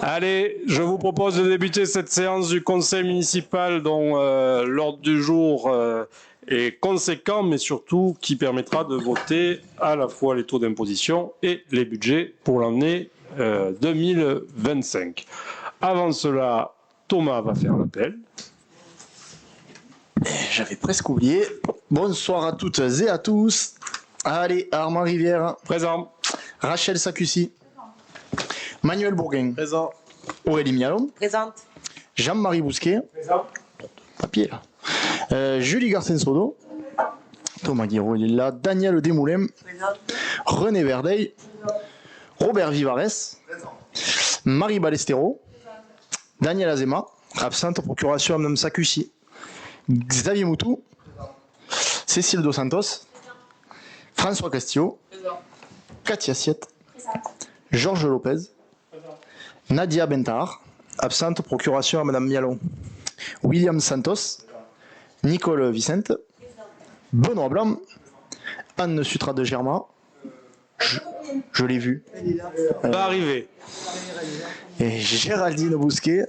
Allez, je vous propose de débuter cette séance du conseil municipal dont l'ordre du jour est conséquent, mais surtout qui permettra de voter à la fois les taux d'imposition et les budgets pour l'année 2025. Avant cela, Thomas va faire l'appel. J'avais presque oublié. Bonsoir à toutes et à tous. Allez, Armand Rivière. Présent. Rachel Sacussi. Manuel Bourguin. Présent. Aurélie Mialon. Présente. Jean-Marie Bousquet. Présent. Papier là. Julie Garcin-Sodo. Thomas Guiraud, il est là. Daniel Desmoulins. Présente. René Verdeil. Robert Vivares. Marie Balestero. Daniel Azema. Absente, procuration à Mme Sacussi. Xavier Moutou. Cécile Dos Santos. François Castillo. Katia Siette. Georges Lopez. Nadia Bentahar. Absente, procuration à Mme Mialon. William Santos. Nicole Vicente. Benoît Blanc. Anne Sutra de Germain. Je l'ai vu. Va arriver. Et Géraldine Bousquet.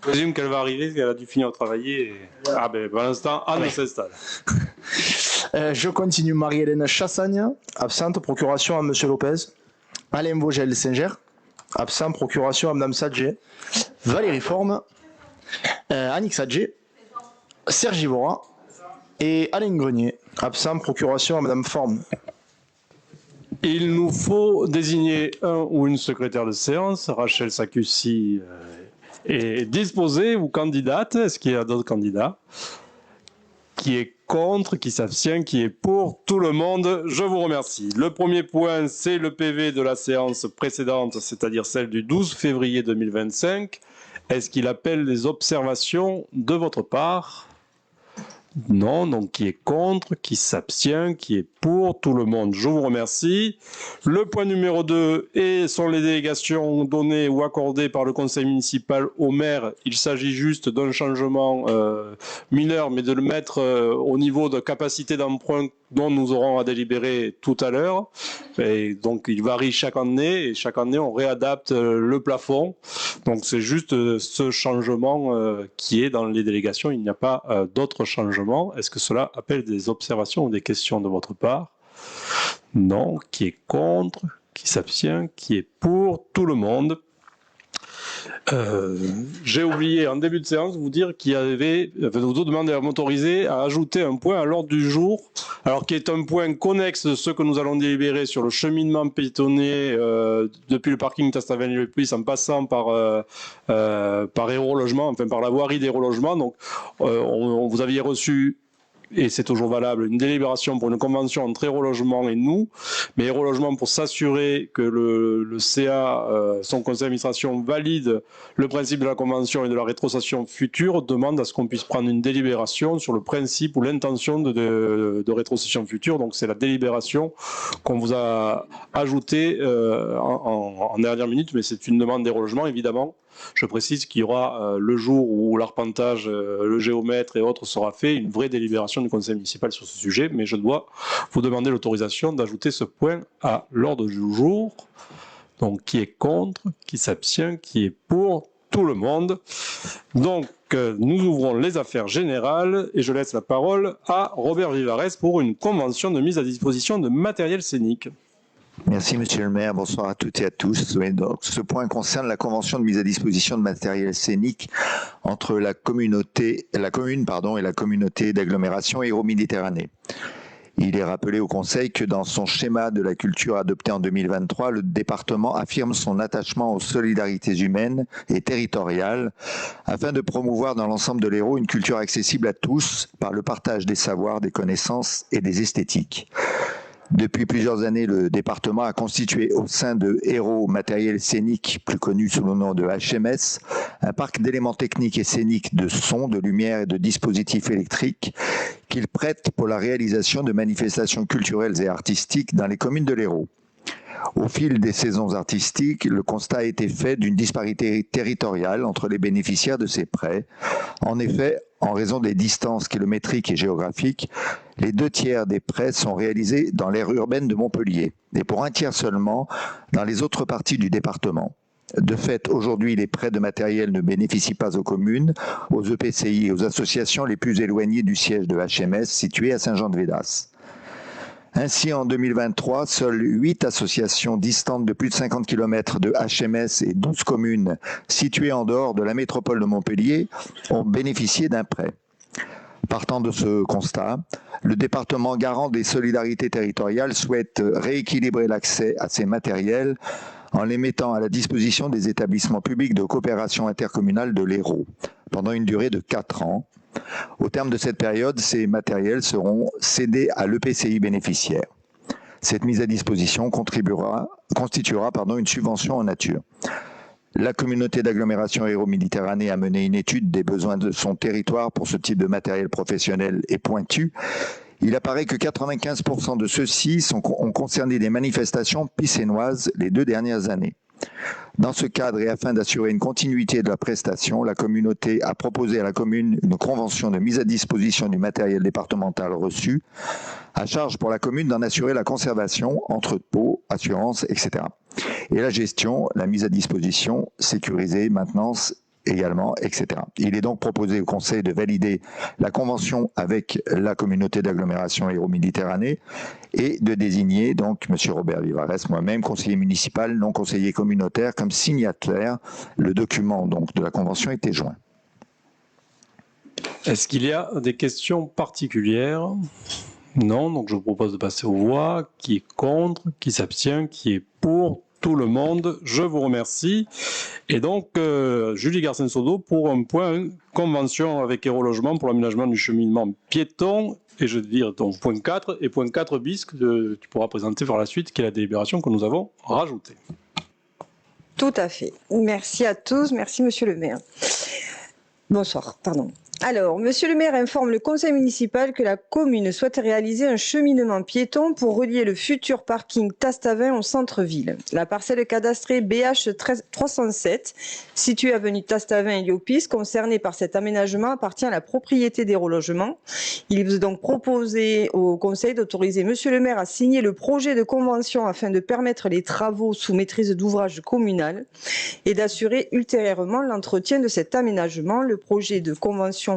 Je présume qu'elle va arriver, qu'elle a dû finir de travailler. Ah ben, pour l'instant, Anne s'installe. Je continue. Marie-Hélène Chassagne. Absente, procuration à M. Lopez. Alain Vogel-Singer. Absent, procuration à Mme Sadje. Valérie Forme. Annick Sadje. Sergi Vora. Et Alain Grenier. Absent, procuration à Mme Forme. Il nous faut désigner un ou une secrétaire de séance. Rachel Sacussi est disposée ou candidate. Est-ce qu'il y a d'autres candidats? Qui est contre, qui s'abstient, qui est pour? Tout le monde, je vous remercie. Le premier point, c'est le PV de la séance précédente, c'est-à-dire celle du 12 février 2025. Est-ce qu'il appelle les observations de votre part? Non, donc qui est contre, qui s'abstient, qui est pour? Tout le monde, je vous remercie. Le point numéro 2 sont les délégations données ou accordées par le conseil municipal au maire. Il s'agit juste d'un changement mineur, mais de le mettre au niveau de capacité d'emprunt dont nous aurons à délibérer tout à l'heure. Et donc il varie chaque année, et chaque année on réadapte le plafond. Donc c'est juste ce changement qui est dans les délégations, il n'y a pas d'autres changements. Est-ce que cela appelle des observations ou des questions de votre part? Non. Qui est contre? Qui s'abstient? Qui est pour? Tout le monde. J'ai oublié en début de séance vous dire qu'il y avait, vous demander à m'autoriser à ajouter un point à l'ordre du jour, alors qui est un point connexe de ce que nous allons délibérer sur le cheminement pétonnier depuis le parking Tastavel-le-Puy en passant par Hérault Logement, enfin par la voirie d'Hérault Logement. Donc vous aviez reçu, et c'est toujours valable, une délibération pour une convention entre Hérault Logement et nous, mais Hérault Logement, pour s'assurer que le CA, son conseil d'administration, valide le principe de la convention et de la rétrocession future, demande à ce qu'on puisse prendre une délibération sur le principe ou l'intention de rétrocession future. Donc c'est la délibération qu'on vous a ajoutée en dernière minute, mais c'est une demande d'Hérault Logement, évidemment. Je précise qu'il y aura le jour où l'arpentage, le géomètre et autres sera fait, une vraie délibération du conseil municipal sur ce sujet, mais je dois vous demander l'autorisation d'ajouter ce point à l'ordre du jour. Donc qui est contre, qui s'abstient, qui est pour? Tout le monde. Donc nous ouvrons les affaires générales et je laisse la parole à Robert Vivares pour une convention de mise à disposition de matériel scénique. Merci Monsieur le maire, bonsoir à toutes et à tous. Donc, ce point concerne la convention de mise à disposition de matériel scénique entre la commune et la communauté d'agglomération Hérault-Méditerranée. Il est rappelé au Conseil que dans son schéma de la culture adopté en 2023, le département affirme son attachement aux solidarités humaines et territoriales afin de promouvoir dans l'ensemble de l'Hérault une culture accessible à tous par le partage des savoirs, des connaissances et des esthétiques. Depuis plusieurs années, le département a constitué au sein de Hérault Matériel Scénique, plus connu sous le nom de HMS, un parc d'éléments techniques et scéniques de son, de lumière et de dispositifs électriques qu'il prête pour la réalisation de manifestations culturelles et artistiques dans les communes de l'Hérault. Au fil des saisons artistiques, le constat a été fait d'une disparité territoriale entre les bénéficiaires de ces prêts. En effet, en raison des distances kilométriques et géographiques, les 2 tiers des prêts sont réalisés dans l'aire urbaine de Montpellier et pour 1 tiers seulement dans les autres parties du département. De fait, aujourd'hui, les prêts de matériel ne bénéficient pas aux communes, aux EPCI et aux associations les plus éloignées du siège de HMS situé à Saint-Jean-de-Védas. Ainsi, en 2023, seules 8 associations distantes de plus de 50 km de HMS et 12 communes situées en dehors de la métropole de Montpellier ont bénéficié d'un prêt. Partant de ce constat, le département garant des solidarités territoriales souhaite rééquilibrer l'accès à ces matériels en les mettant à la disposition des établissements publics de coopération intercommunale de l'Hérault pendant une durée de 4 ans. Au terme de cette période, ces matériels seront cédés à l'EPCI bénéficiaire. Cette mise à disposition constituera une subvention en nature. La communauté d'agglomération Hérault-Méditerranée a mené une étude des besoins de son territoire pour ce type de matériel professionnel et pointu. Il apparaît que 95% de ceux-ci ont concerné des manifestations pissénoises les 2 dernières années. Dans ce cadre et afin d'assurer une continuité de la prestation, la communauté a proposé à la commune une convention de mise à disposition du matériel départemental reçu, à charge pour la commune d'en assurer la conservation, entrepôt, assurance, etc. Et la gestion, la mise à disposition, sécurisée, maintenance, également, etc. Il est donc proposé au Conseil de valider la convention avec la communauté d'agglomération Hérault-Méditerranée et de désigner donc M. Robert Vivarès, moi-même, conseiller municipal, non conseiller communautaire, comme signataire. Le document donc de la convention était joint. Est-ce qu'il y a des questions particulières? Non, donc je vous propose de passer aux voix. Qui est contre? Qui s'abstient? Qui est pour? Tout le monde, je vous remercie. Et donc, Julie Garcin-Sodo pour un point convention avec Hérault Logement pour l'aménagement du cheminement piéton. Et je veux dire, donc, point 4 et point 4 bis que tu pourras présenter par la suite, qui est la délibération que nous avons rajoutée. Tout à fait. Merci à tous. Merci, monsieur le maire. Bonsoir, pardon. Alors, monsieur le maire informe le conseil municipal que la commune souhaite réaliser un cheminement piéton pour relier le futur parking Tastavin au centre-ville. La parcelle cadastrée BH 307, située avenue Tastavin et Liopis, concernée par cet aménagement, appartient à la propriété d'Hérault Logement. Il vous est donc proposé au conseil d'autoriser monsieur le maire à signer le projet de convention afin de permettre les travaux sous maîtrise d'ouvrage communal et d'assurer ultérieurement l'entretien de cet aménagement. Le projet de convention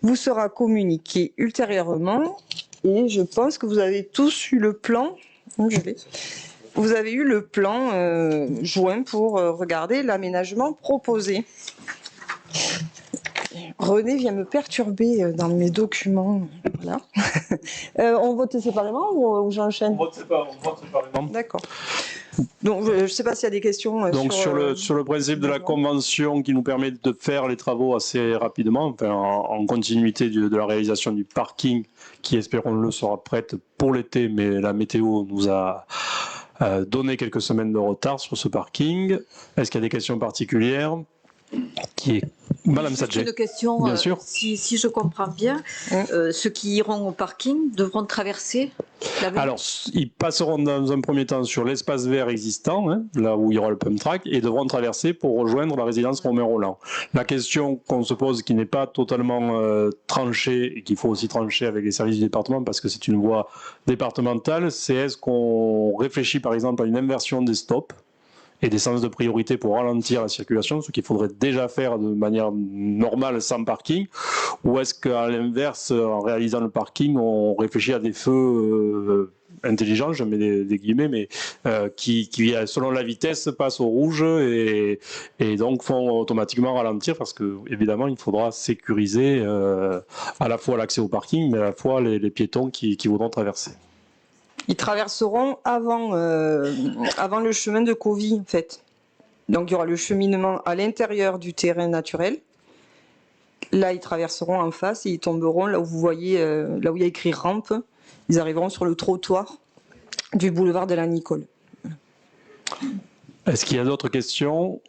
vous sera communiqué ultérieurement et je pense que vous avez tous eu le plan. Vous avez eu le plan joint pour regarder l'aménagement proposé. René vient me perturber dans mes documents. Voilà. On vote séparément ou j'enchaîne? On vote séparément. D'accord. Donc, je ne sais pas s'il y a des questions. Donc, sur le principe de la convention qui nous permet de faire les travaux assez rapidement, enfin, en continuité de la réalisation du parking, qui, espérons-le, sera prête pour l'été, mais la météo nous a donné quelques semaines de retard sur ce parking. Est-ce qu'il y a des questions particulières? Qui est Madame Sadje. Une question, bien sûr. Si je comprends bien, ceux qui iront au parking devront traverser l'avenue. Alors, ils passeront dans un premier temps sur l'espace vert existant, hein, là où il y aura le pump track, et devront traverser pour rejoindre la résidence Romain Roland. La question qu'on se pose, qui n'est pas totalement tranchée, et qu'il faut aussi trancher avec les services du département, parce que c'est une voie départementale, c'est est-ce qu'on réfléchit par exemple à une inversion des stops et des sens de priorité pour ralentir la circulation, ce qu'il faudrait déjà faire de manière normale sans parking, ou est-ce qu'à l'inverse, en réalisant le parking, on réfléchit à des feux intelligents, je mets des guillemets, mais qui, selon la vitesse, passent au rouge et donc font automatiquement ralentir, parce que évidemment, il faudra sécuriser à la fois l'accès au parking, mais à la fois les piétons qui voudront traverser. Ils traverseront avant le chemin de Covy, en fait. Donc, il y aura le cheminement à l'intérieur du terrain naturel. Là, ils traverseront en face et ils tomberont là où vous voyez, là où il y a écrit rampe. Ils arriveront sur le trottoir du boulevard de la Nicole. Est-ce qu'il y a d'autres questions?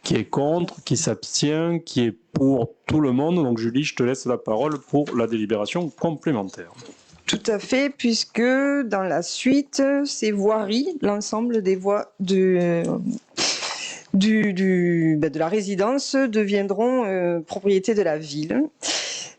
Qui est contre? Qui s'abstient? Qui est pour tout le monde? Donc, Julie, je te laisse la parole pour la délibération complémentaire. Tout à fait, puisque dans la suite, ces voiries, l'ensemble des voies de la résidence deviendront propriété de la ville.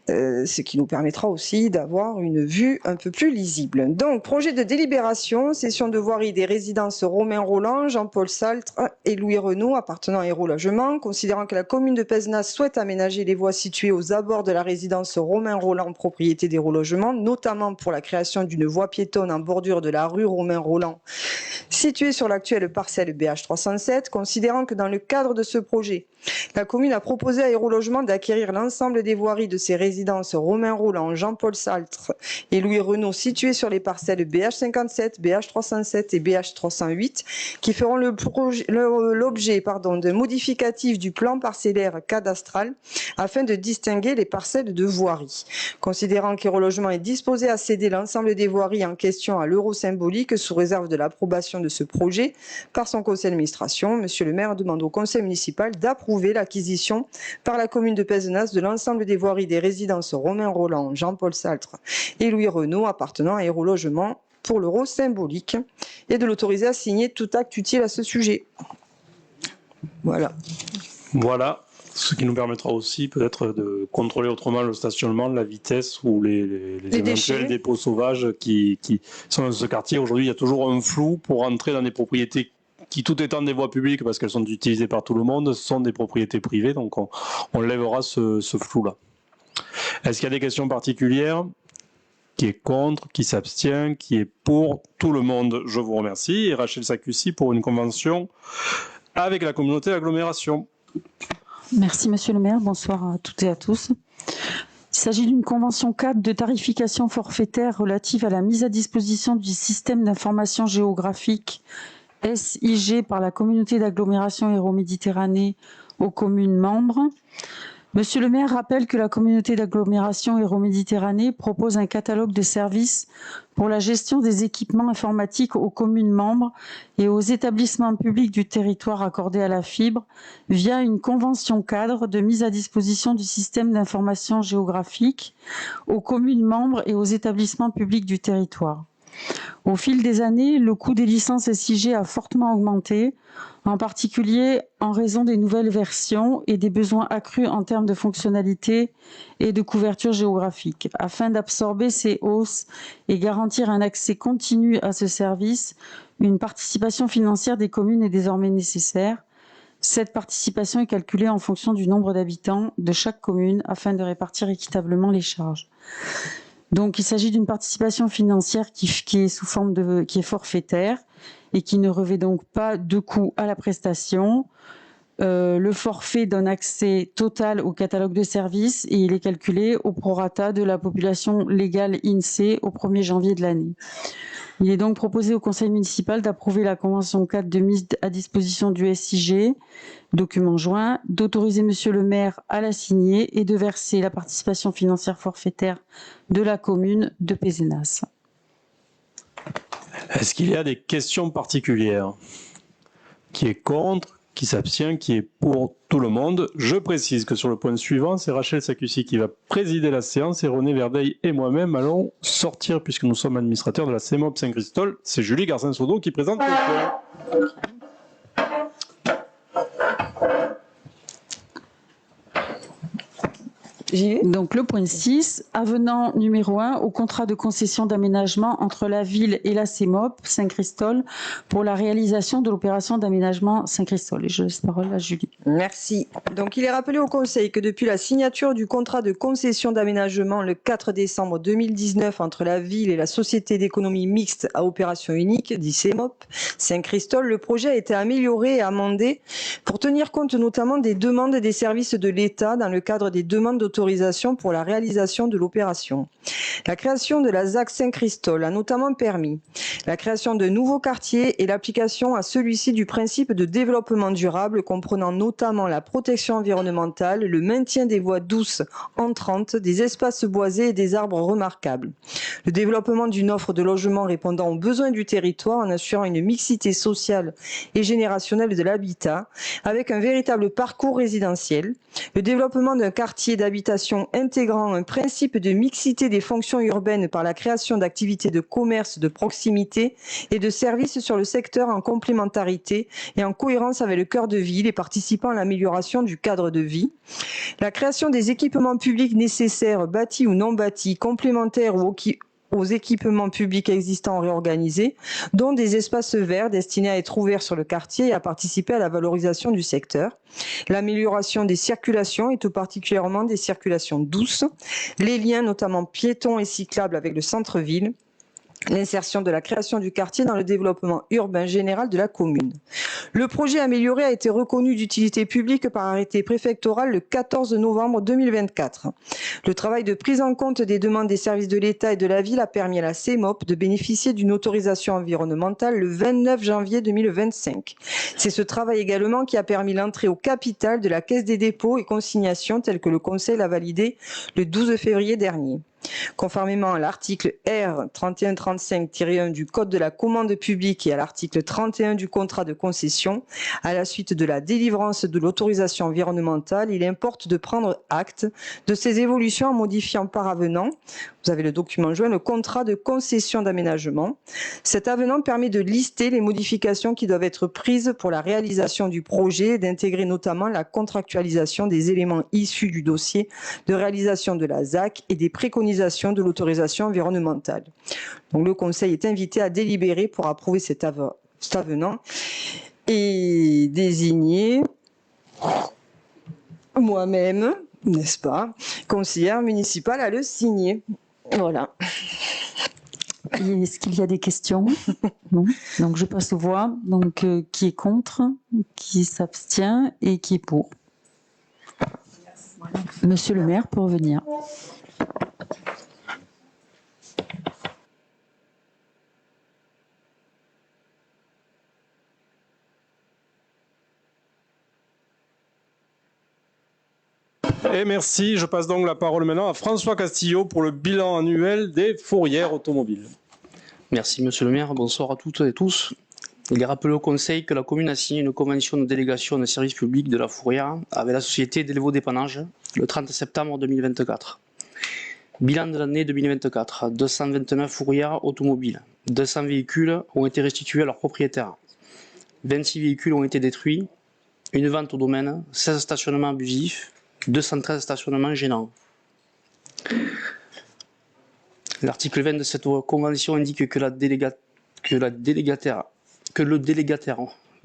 ce qui nous permettra aussi d'avoir une vue un peu plus lisible. Donc, projet de délibération, cession de voirie des résidences Romain Roland, Jean-Paul Saltre et Louis Renaud appartenant à Hérault Logement, considérant que la commune de Pézenas souhaite aménager les voies situées aux abords de la résidence Romain Roland, propriété d'Hérault Logement, notamment pour la création d'une voie piétonne en bordure de la rue Romain Roland, située sur l'actuelle parcelle BH 307, considérant que dans le cadre de ce projet, la commune a proposé à Hérault Logement d'acquérir l'ensemble des voiries de ses résidences Romain Roland, Jean-Paul Saltre et Louis Renaud situées sur les parcelles BH 57, BH 307 et BH 308 qui feront l'objet de modificatifs du plan parcellaire cadastral afin de distinguer les parcelles de voiries. Considérant qu'Hérault Logement est disposé à céder l'ensemble des voiries en question à l'euro symbolique sous réserve de l'approbation de ce projet par son conseil d'administration, monsieur le maire demande au conseil municipal d'approuver l'acquisition par la commune de Pézenas de l'ensemble des voiries des résidences Romain Roland, Jean-Paul Saltre et Louis Renaud appartenant à Hérault Logement pour l'euro symbolique et de l'autoriser à signer tout acte utile à ce sujet. Voilà. Voilà, ce qui nous permettra aussi peut-être de contrôler autrement le stationnement, la vitesse ou les éventuels dépôts sauvages qui sont dans ce quartier. Aujourd'hui, il y a toujours un flou pour entrer dans des propriétés qui, tout étant des voies publiques, parce qu'elles sont utilisées par tout le monde, sont des propriétés privées. Donc on lèvera ce flou-là. Est-ce qu'il y a des questions particulières ? Qui est contre, qui s'abstient, qui est pour tout le monde? Je vous remercie. Et Rachel Sakussi pour une convention avec la communauté d'agglomération. Merci Monsieur le maire, bonsoir à toutes et à tous. Il s'agit d'une convention cadre de tarification forfaitaire relative à la mise à disposition du système d'information géographique SIG par la communauté d'agglomération Hérault-Méditerranée aux communes membres. Monsieur le maire rappelle que la communauté d'agglomération Hérault-Méditerranée propose un catalogue de services pour la gestion des équipements informatiques aux communes membres et aux établissements publics du territoire accordés à la fibre via une convention cadre de mise à disposition du système d'information géographique aux communes membres et aux établissements publics du territoire. Au fil des années, le coût des licences SIG a fortement augmenté, en particulier en raison des nouvelles versions et des besoins accrus en termes de fonctionnalité et de couverture géographique. Afin d'absorber ces hausses et garantir un accès continu à ce service, une participation financière des communes est désormais nécessaire. Cette participation est calculée en fonction du nombre d'habitants de chaque commune afin de répartir équitablement les charges. Donc, il s'agit d'une participation financière qui est sous forme qui est forfaitaire et qui ne revêt donc pas de coût à la prestation. Le forfait donne accès total au catalogue de services et il est calculé au prorata de la population légale INSEE au 1er janvier de l'année. Il est donc proposé au conseil municipal d'approuver la convention 4 de mise à disposition du SIG, document joint, d'autoriser monsieur le maire à la signer et de verser la participation financière forfaitaire de la commune de Pézenas. Est-ce qu'il y a des questions particulières? Qui est contre? Qui s'abstient? Qui est pour tout le monde? Je précise que sur le point suivant, c'est Rachel Sakussi qui va présider la séance et René Verdeil et moi-même allons sortir puisque nous sommes administrateurs de la CEMOP Saint-Christol. C'est Julie Garcin-Sodo qui présente le point. Donc le point 6, avenant numéro 1 au contrat de concession d'aménagement entre la ville et la CEMOP Saint-Christol pour la réalisation de l'opération d'aménagement Saint-Christol. Et je laisse la parole à Julie. Merci. Donc il est rappelé au Conseil que depuis la signature du contrat de concession d'aménagement le 4 décembre 2019 entre la ville et la Société d'économie mixte à opération unique, dit CEMOP Saint-Christol, le projet a été amélioré et amendé pour tenir compte notamment des demandes des services de l'État dans le cadre des demandes d'autorisation pour la réalisation de l'opération. La création de la ZAC Saint-Christol a notamment permis la création de nouveaux quartiers et l'application à celui-ci du principe de développement durable comprenant notamment la protection environnementale, le maintien des voies douces entrantes, des espaces boisés et des arbres remarquables. Le développement d'une offre de logement répondant aux besoins du territoire en assurant une mixité sociale et générationnelle de l'habitat avec un véritable parcours résidentiel. Le développement d'un quartier d'habitation intégrant un principe de mixité des fonctions urbaines par la création d'activités de commerce de proximité et de services sur le secteur en complémentarité et en cohérence avec le cœur de ville et participant à l'amélioration du cadre de vie. La création des équipements publics nécessaires, bâtis ou non bâtis, complémentaires ou aux équipements publics existants réorganisés, dont des espaces verts destinés à être ouverts sur le quartier et à participer à la valorisation du secteur. L'amélioration des circulations et tout particulièrement des circulations douces. Les liens, notamment piétons et cyclables avec le centre-ville. L'insertion de la création du quartier dans le développement urbain général de la commune. Le projet amélioré a été reconnu d'utilité publique par arrêté préfectoral le 14 novembre 2024. Le travail de prise en compte des demandes des services de l'État et de la ville a permis à la CEMOP de bénéficier d'une autorisation environnementale le 29 janvier 2025. C'est ce travail également qui a permis l'entrée au capital de la Caisse des dépôts et consignations telle que le Conseil l'a validé le 12 février dernier. Conformément à l'article R 3135-1 du Code de la commande publique et à l'article 31 du contrat de concession, à la suite de la délivrance de l'autorisation environnementale, il importe de prendre acte de ces évolutions en modifiant par avenant, vous avez le document joint, le contrat de concession d'aménagement. Cet avenant permet de lister les modifications qui doivent être prises pour la réalisation du projet et d'intégrer notamment la contractualisation des éléments issus du dossier de réalisation de la ZAC et des préconisations de l'autorisation environnementale. Donc, le Conseil est invité à délibérer pour approuver cet avenant et désigner moi-même, n'est-ce pas, conseillère municipale à le signer. Voilà. Est-ce qu'il y a des questions? Non. Donc je passe aux voix. Donc qui est contre, qui s'abstient et qui est pour? Monsieur le maire, pour revenir. Et merci. Je passe donc la parole maintenant à François Castillo pour le bilan annuel des fourrières automobiles. Merci Monsieur le maire, bonsoir à toutes et tous. Il est rappelé au Conseil que la commune a signé une convention de délégation de service public de la fourrière avec la société Delvaux dépannage le 30 septembre 2024. Bilan de l'année 2024, 229 fourrières automobiles, 200 véhicules ont été restitués à leurs propriétaires, 26 véhicules ont été détruits, une vente au domaine, 16 stationnements abusifs, 213 stationnements gênants. L'article 20 de cette convention indique que le délégataire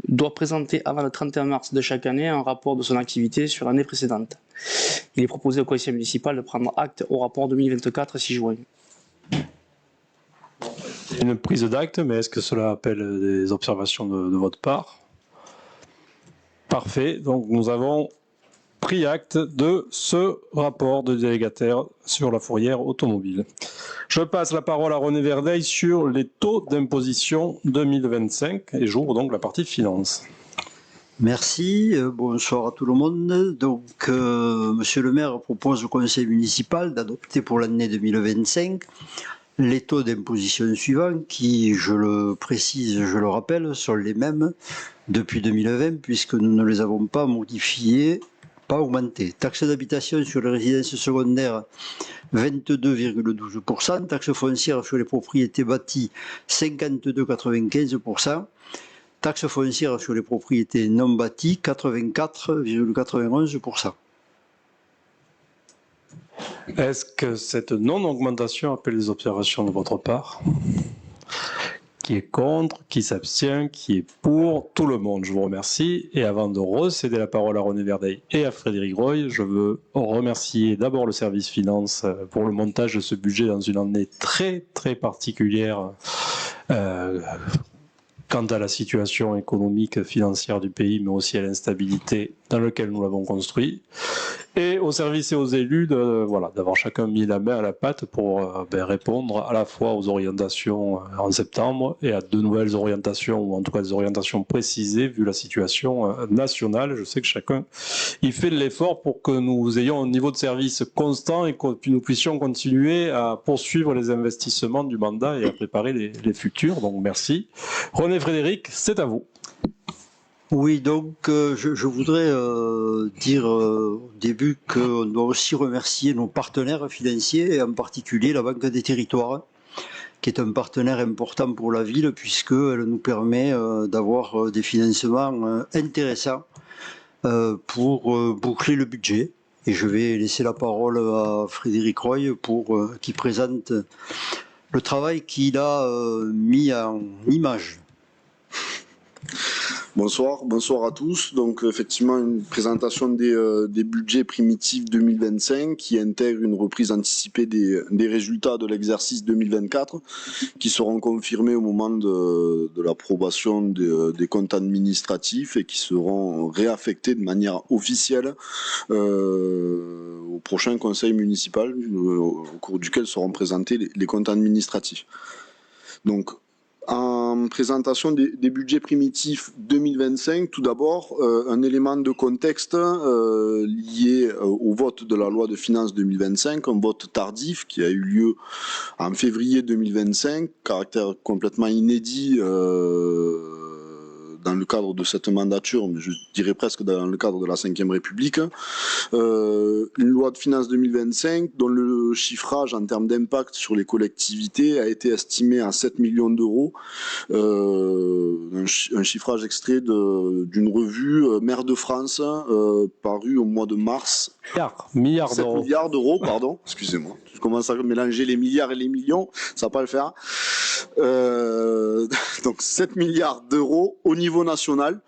doit présenter avant le 31 mars de chaque année un rapport de son activité sur l'année précédente. Il est proposé au conseil municipal de prendre acte au rapport 2024 6 juin. Une prise d'acte, mais est-ce que cela appelle des observations de votre part? Parfait, donc nous avons pris acte de ce rapport de délégataire sur la fourrière automobile. Je passe la parole à René Verdeil sur les taux d'imposition 2025 et j'ouvre donc la partie finance. Merci, bonsoir à tout le monde. Donc, Monsieur le maire propose au conseil municipal d'adopter pour l'année 2025 les taux d'imposition suivants qui, je le précise, je le rappelle, sont les mêmes depuis 2020 puisque nous ne les avons pas modifiés, pas augmentés. Taxe d'habitation sur les résidences secondaires 22,12%, taxe foncière sur les propriétés bâties 52,95%, taxe foncière sur les propriétés non bâties 84,91%. Est-ce que cette non-augmentation appelle des observations de votre part? Qui est contre, qui s'abstient, qui est pour? Tout le monde, je vous remercie. Et avant de recéder la parole à René Verdeil et à Frédéric Roy, je veux remercier d'abord le service finance pour le montage de ce budget dans une année très très particulière quant à la situation économique, financière du pays, mais aussi à l'instabilité dans laquelle nous l'avons construit. et aux services et aux élus d'avoir chacun mis la main à la pâte pour répondre à la fois aux orientations en septembre et à de nouvelles orientations, ou en tout cas des orientations précisées vu la situation nationale. Je sais que chacun y fait de l'effort pour que nous ayons un niveau de service constant et que nous puissions continuer à poursuivre les investissements du mandat et à préparer les futurs. Donc merci. René Frédéric, c'est à vous. Oui, donc je voudrais dire au début qu'on doit aussi remercier nos partenaires financiers, et en particulier la Banque des Territoires, qui est un partenaire important pour la ville, puisqu'elle nous permet d'avoir des financements intéressants pour boucler le budget. Et je vais laisser la parole à Frédéric Roy qui présente le travail qu'il a mis en image. Bonsoir à tous. Donc effectivement une présentation des budgets primitifs 2025 qui intègre une reprise anticipée des résultats de l'exercice 2024 qui seront confirmés au moment de l'approbation des comptes administratifs et qui seront réaffectés de manière officielle au prochain conseil municipal au cours duquel seront présentés les comptes administratifs. Donc en présentation des budgets primitifs 2025, tout d'abord, un élément de contexte lié au vote de la loi de finances 2025, un vote tardif qui a eu lieu en février 2025, caractère complètement inédit dans le cadre de cette mandature, mais je dirais presque dans le cadre de la Ve République. Une loi de finances 2025 dont le chiffrage en termes d'impact sur les collectivités a été estimé à 7 millions d'euros. Un chiffrage extrait d'une revue Maire de France parue au mois de mars. Milliards 7 d'euros. milliards d'euros, pardon, excusez-moi. Je commence à mélanger les milliards et les millions, ça va pas le faire. Donc 7 milliards d'euros au niveau national,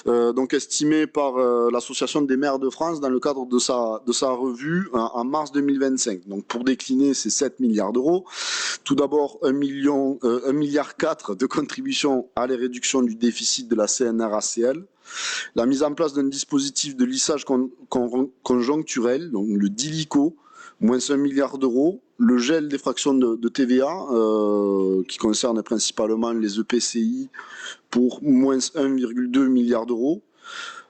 donc estimé par l'Association des maires de France dans le cadre de sa revue en mars 2025. Donc pour décliner ces 7 milliards d'euros, tout d'abord 1,4 milliard de contributions à la réduction du déficit de la CNRACL, la mise en place d'un dispositif de lissage conjoncturel, donc le DILICO, moins 1 milliard d'euros, le gel des fractions de TVA qui concerne principalement les EPCI pour moins 1,2 milliard d'euros,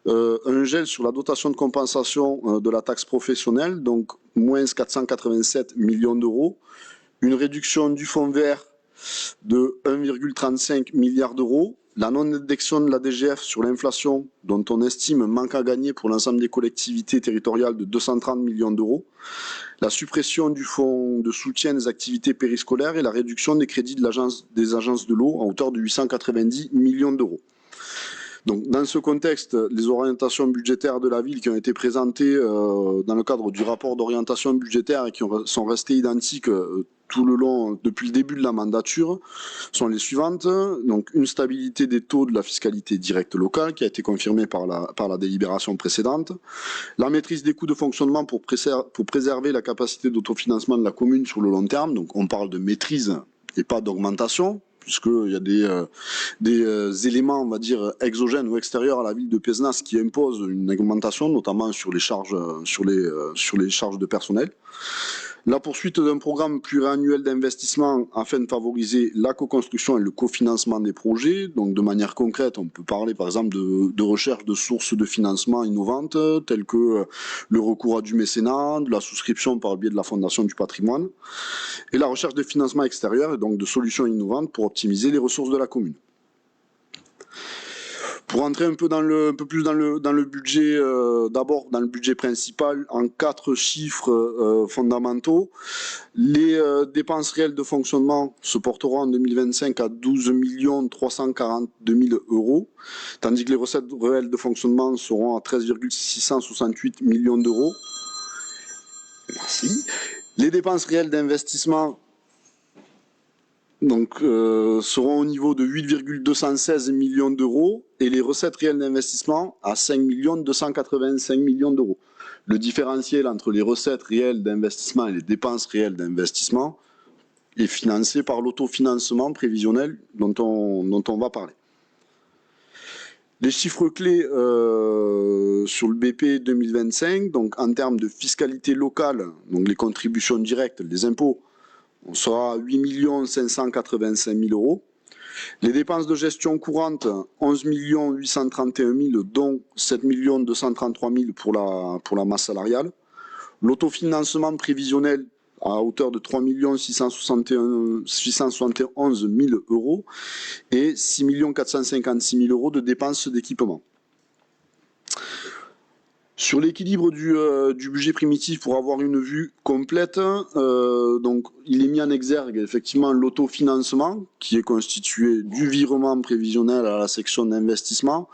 un gel sur la dotation de compensation de la taxe professionnelle, donc moins 487 millions d'euros, une réduction du fonds vert de 1,35 milliard d'euros, la non-indexation de la DGF sur l'inflation, dont on estime un manque à gagner pour l'ensemble des collectivités territoriales de 230 millions d'euros, la suppression du fonds de soutien des activités périscolaires et la réduction des crédits des agences de l'eau à hauteur de 890 millions d'euros. Donc, dans ce contexte, les orientations budgétaires de la ville qui ont été présentées dans le cadre du rapport d'orientation budgétaire et qui sont restées identiques tout le long, depuis le début de la mandature, sont les suivantes. Donc, une stabilité des taux de la fiscalité directe locale qui a été confirmée par la délibération précédente. La maîtrise des coûts de fonctionnement pour préserver la capacité d'autofinancement de la commune sur le long terme. Donc, on parle de maîtrise et pas d'augmentation, puisqu'il y a des éléments, on va dire, exogènes ou extérieurs à la ville de Pézenas qui imposent une augmentation, notamment sur les charges, sur les charges de personnel. La poursuite d'un programme pluriannuel d'investissement afin de favoriser la co-construction et le cofinancement des projets. Donc, de manière concrète, on peut parler par exemple de recherche de sources de financement innovantes, telles que le recours à du mécénat, de la souscription par le biais de la Fondation du patrimoine, et la recherche de financement extérieur et donc de solutions innovantes pour optimiser les ressources de la commune. Pour entrer un peu plus dans le budget, d'abord dans le budget principal, en 4 chiffres fondamentaux, les dépenses réelles de fonctionnement se porteront en 2025 à 12 342 000 euros, tandis que les recettes réelles de fonctionnement seront à 13 668 millions d'euros. Merci. Les dépenses réelles d'investissement donc seront au niveau de 8,216 millions d'euros et les recettes réelles d'investissement à 5 285 millions d'euros. Le différentiel entre les recettes réelles d'investissement et les dépenses réelles d'investissement est financé par l'autofinancement prévisionnel dont on va parler. Les chiffres clés sur le BP 2025, donc en termes de fiscalité locale, donc les contributions directes, les impôts, on sera à 8 585 000 euros. Les dépenses de gestion courante, 11 831 000, dont 7 233 000 pour la masse salariale. L'autofinancement prévisionnel à hauteur de 3 671 000 euros et 6 456 000 euros de dépenses d'équipement. Sur l'équilibre du budget primitif, pour avoir une vue complète, donc il est mis en exergue effectivement l'autofinancement qui est constitué du virement prévisionnel à la section d'investissement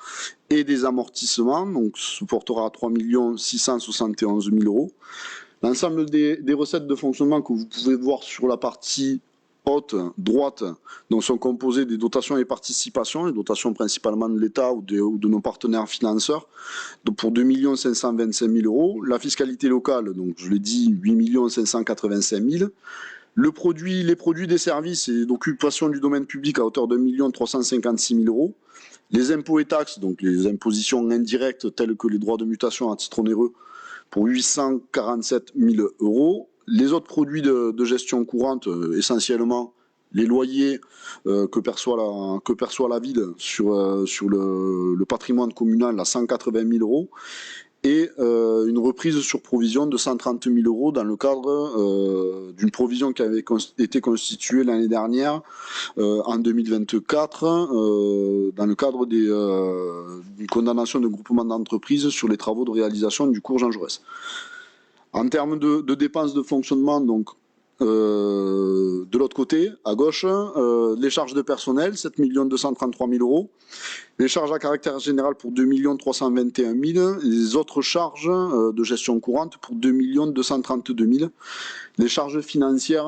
et des amortissements, donc se portera à 3 671 000 euros. L'ensemble des recettes de fonctionnement que vous pouvez voir sur la partie haute, droite, donc sont composées des dotations et participations, les dotations principalement de l'État ou de nos partenaires financeurs, donc pour 2 525 000 euros. La fiscalité locale, donc je l'ai dit, 8 585 000. Les produits des services et d'occupation du domaine public à hauteur de 1 356 000 euros. Les impôts et taxes, donc les impositions indirectes telles que les droits de mutation à titre onéreux, pour 847 000 euros. Les autres produits de gestion courante, essentiellement les loyers que perçoit la ville sur le patrimoine communal à 180 000 euros et une reprise sur provision de 130 000 euros dans le cadre d'une provision qui avait été constituée l'année dernière, en 2024, dans le cadre d'une condamnation de groupement d'entreprises sur les travaux de réalisation du cours Jean Jaurès. En termes de dépenses de fonctionnement, donc, de l'autre côté, à gauche, les charges de personnel, 7 233 000 euros. Les charges à caractère général pour 2 321 000. Les autres charges de gestion courante pour 2 232 000. Les charges financières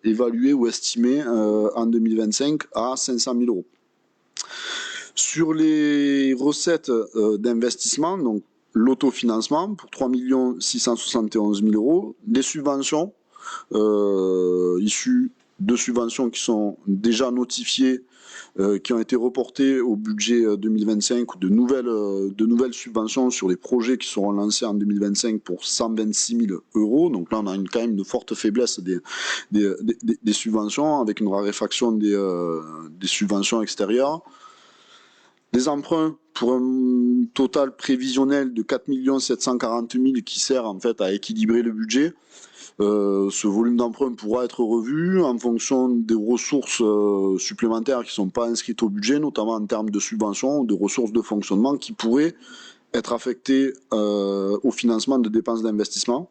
évaluées ou estimées en 2025 à 500 000 euros. Sur les recettes d'investissement, donc l'autofinancement pour 3 671 000 euros. Des subventions issues de subventions qui sont déjà notifiées, qui ont été reportées au budget 2025, ou de nouvelles subventions sur les projets qui seront lancés en 2025 pour 126 000 euros. Donc là, on a quand même une forte faiblesse des subventions, avec une raréfaction des subventions extérieures. Des emprunts pour un total prévisionnel de 4 740 000 qui sert en fait à équilibrer le budget. Ce volume d'emprunt pourra être revu en fonction des ressources supplémentaires qui ne sont pas inscrites au budget, notamment en termes de subventions ou de ressources de fonctionnement qui pourraient être affectées au financement de dépenses d'investissement.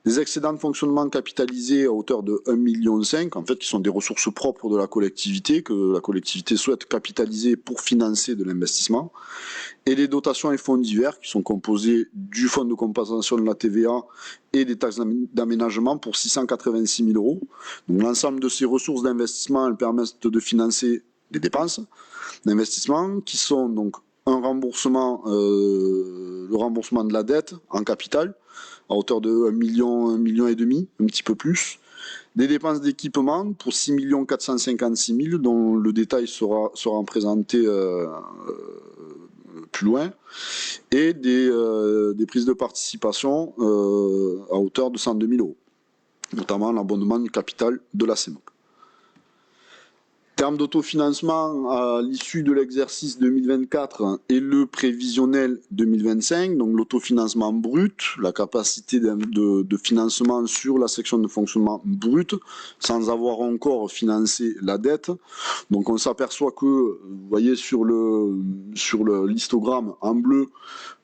Des excédents de fonctionnement capitalisés à hauteur de 1,5 million, en fait, qui sont des ressources propres de la collectivité, que la collectivité souhaite capitaliser pour financer de l'investissement. Et les dotations et fonds divers, qui sont composés du fonds de compensation de la TVA et des taxes d'aménagement pour 686 000 euros. Donc l'ensemble de ces ressources d'investissement, elles permettent de financer des dépenses d'investissement qui sont donc le remboursement de la dette en capital, à hauteur de 1,5 million, un petit peu plus. Des dépenses d'équipement pour 6 456 000, dont le détail sera présenté plus loin. Et des prises de participation à hauteur de 102 000 euros, notamment l'abondement du capital de la CEMOC. En termes d'autofinancement à l'issue de l'exercice 2024 et le prévisionnel 2025, donc l'autofinancement brut, la capacité de financement sur la section de fonctionnement brut, sans avoir encore financé la dette. Donc on s'aperçoit que, vous voyez sur l'histogramme en bleu,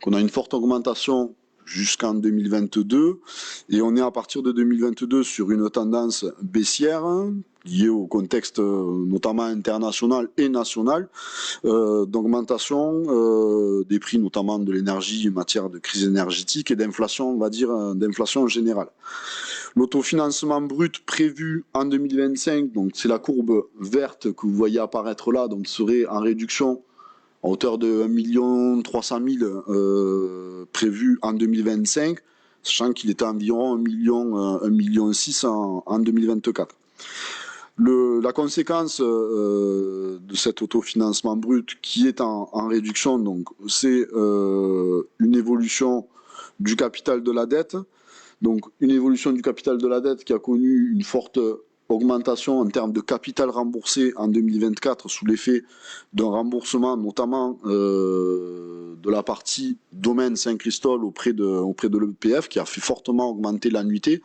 qu'on a une forte augmentation jusqu'en 2022, et on est à partir de 2022 sur une tendance baissière, liée au contexte notamment international et national, d'augmentation des prix notamment de l'énergie en matière de crise énergétique et d'inflation, on va dire, d'inflation générale. L'autofinancement brut prévu en 2025, donc c'est la courbe verte que vous voyez apparaître là, donc serait en réduction à hauteur de 1 300 000 prévu en 2025, sachant qu'il était environ 1,6 million en 2024. la conséquence de cet autofinancement brut qui est en réduction, donc c'est une évolution du capital de la dette. Donc une évolution du capital de la dette qui a connu une forte augmentation en termes de capital remboursé en 2024 sous l'effet d'un remboursement notamment de la partie domaine Saint-Christol auprès de l'EPF qui a fait fortement augmenter l'annuité.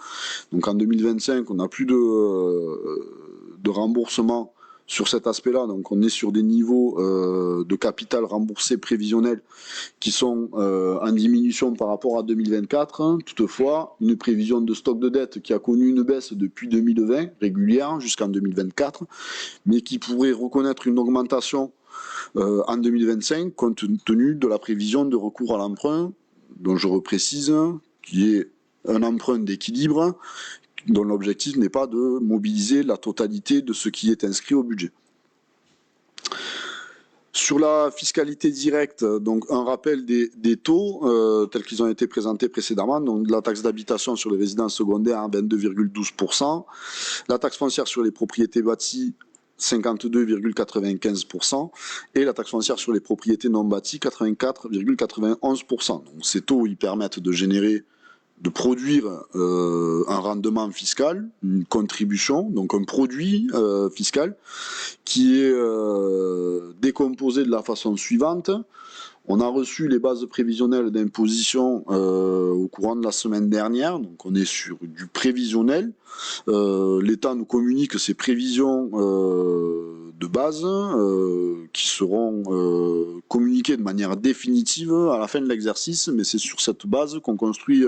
Donc en 2025, on n'a plus de remboursement sur cet aspect-là. Donc on est sur des niveaux de capital remboursé prévisionnel qui sont en diminution par rapport à 2024. Toutefois, une prévision de stock de dette qui a connu une baisse depuis 2020, régulière jusqu'en 2024, mais qui pourrait reconnaître une augmentation en 2025 compte tenu de la prévision de recours à l'emprunt, dont je reprécise, qui est un emprunt d'équilibre, dont l'objectif n'est pas de mobiliser la totalité de ce qui est inscrit au budget. Sur la fiscalité directe, donc un rappel des taux tels qu'ils ont été présentés précédemment, donc la taxe d'habitation sur les résidences secondaires à 22,12%, la taxe foncière sur les propriétés bâties 52,95% et la taxe foncière sur les propriétés non bâties 84,91%. Donc ces taux ils permettent de produire un rendement fiscal, une contribution, donc un produit fiscal qui est décomposé de la façon suivante. On a reçu les bases prévisionnelles d'imposition au courant de la semaine dernière, donc on est sur du prévisionnel. L'État nous communique ces prévisions de base qui seront communiquées de manière définitive à la fin de l'exercice, mais c'est sur cette base qu'on construit,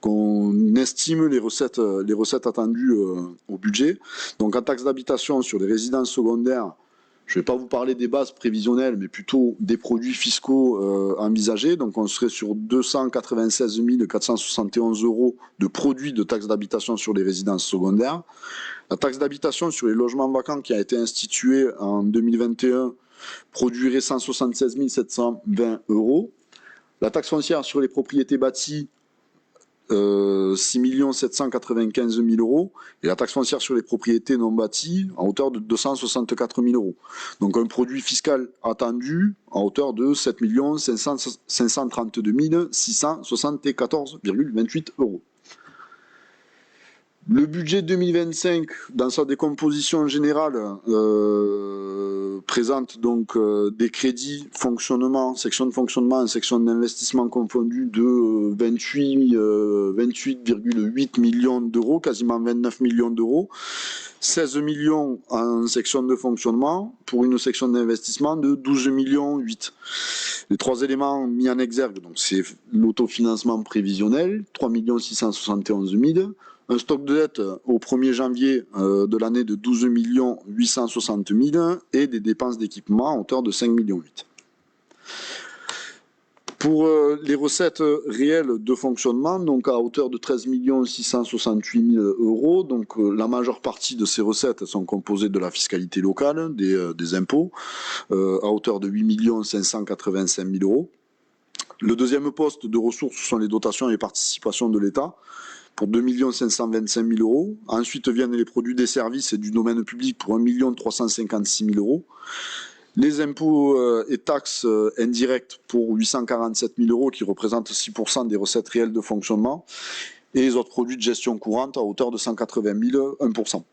qu'on estime les recettes attendues au budget. Donc en taxe d'habitation sur les résidences secondaires, je ne vais pas vous parler des bases prévisionnelles, mais plutôt des produits fiscaux envisagés. Donc on serait sur 296 471 € de produits de taxe d'habitation sur les résidences secondaires. La taxe d'habitation sur les logements vacants qui a été instituée en 2021 produirait 176 720 €. La taxe foncière sur les propriétés bâties 6 795 000 € et la taxe foncière sur les propriétés non bâties à hauteur de 264 000 €. Donc un produit fiscal attendu à hauteur de 7 532 674,28 €. Le budget 2025, dans sa décomposition générale, présente donc des crédits fonctionnement, section de fonctionnement et section d'investissement confondus de 28,8 millions d'euros, quasiment 29 millions d'euros, 16 millions en section de fonctionnement pour une section d'investissement de 12 millions 8. Les trois éléments mis en exergue, donc c'est l'autofinancement prévisionnel, 3 671 000, un stock de dette au 1er janvier de l'année de 12 860 000 et des dépenses d'équipement à hauteur de 5 millions 8. Pour les recettes réelles de fonctionnement, donc à hauteur de 13 668 000 €, donc la majeure partie de ces recettes sont composées de la fiscalité locale, des impôts, à hauteur de 8 585 000 €. Le deuxième poste de ressources sont les dotations et participations de l'État, pour 2 525 000 €. Ensuite viennent les produits des services et du domaine public pour 1 356 000 €. Les impôts et taxes indirectes pour 847 000 € qui représentent 6% des recettes réelles de fonctionnement. Et les autres produits de gestion courante à hauteur de 180 000, 1%.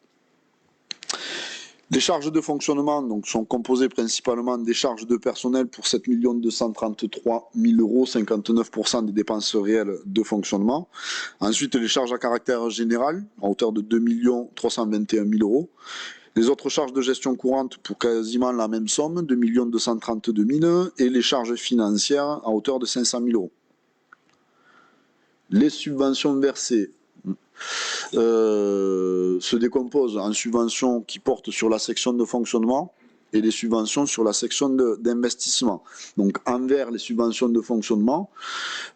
Les charges de fonctionnement donc, sont composées principalement des charges de personnel pour 7 233 000 €, 59% des dépenses réelles de fonctionnement. Ensuite, les charges à caractère général, à hauteur de 2 321 000 €. Les autres charges de gestion courante pour quasiment la même somme, 2 232 000 €, et les charges financières à hauteur de 500 000 €. Les subventions versées se décomposent en subventions qui portent sur la section de fonctionnement et les subventions sur la section d'investissement. Donc envers les subventions de fonctionnement,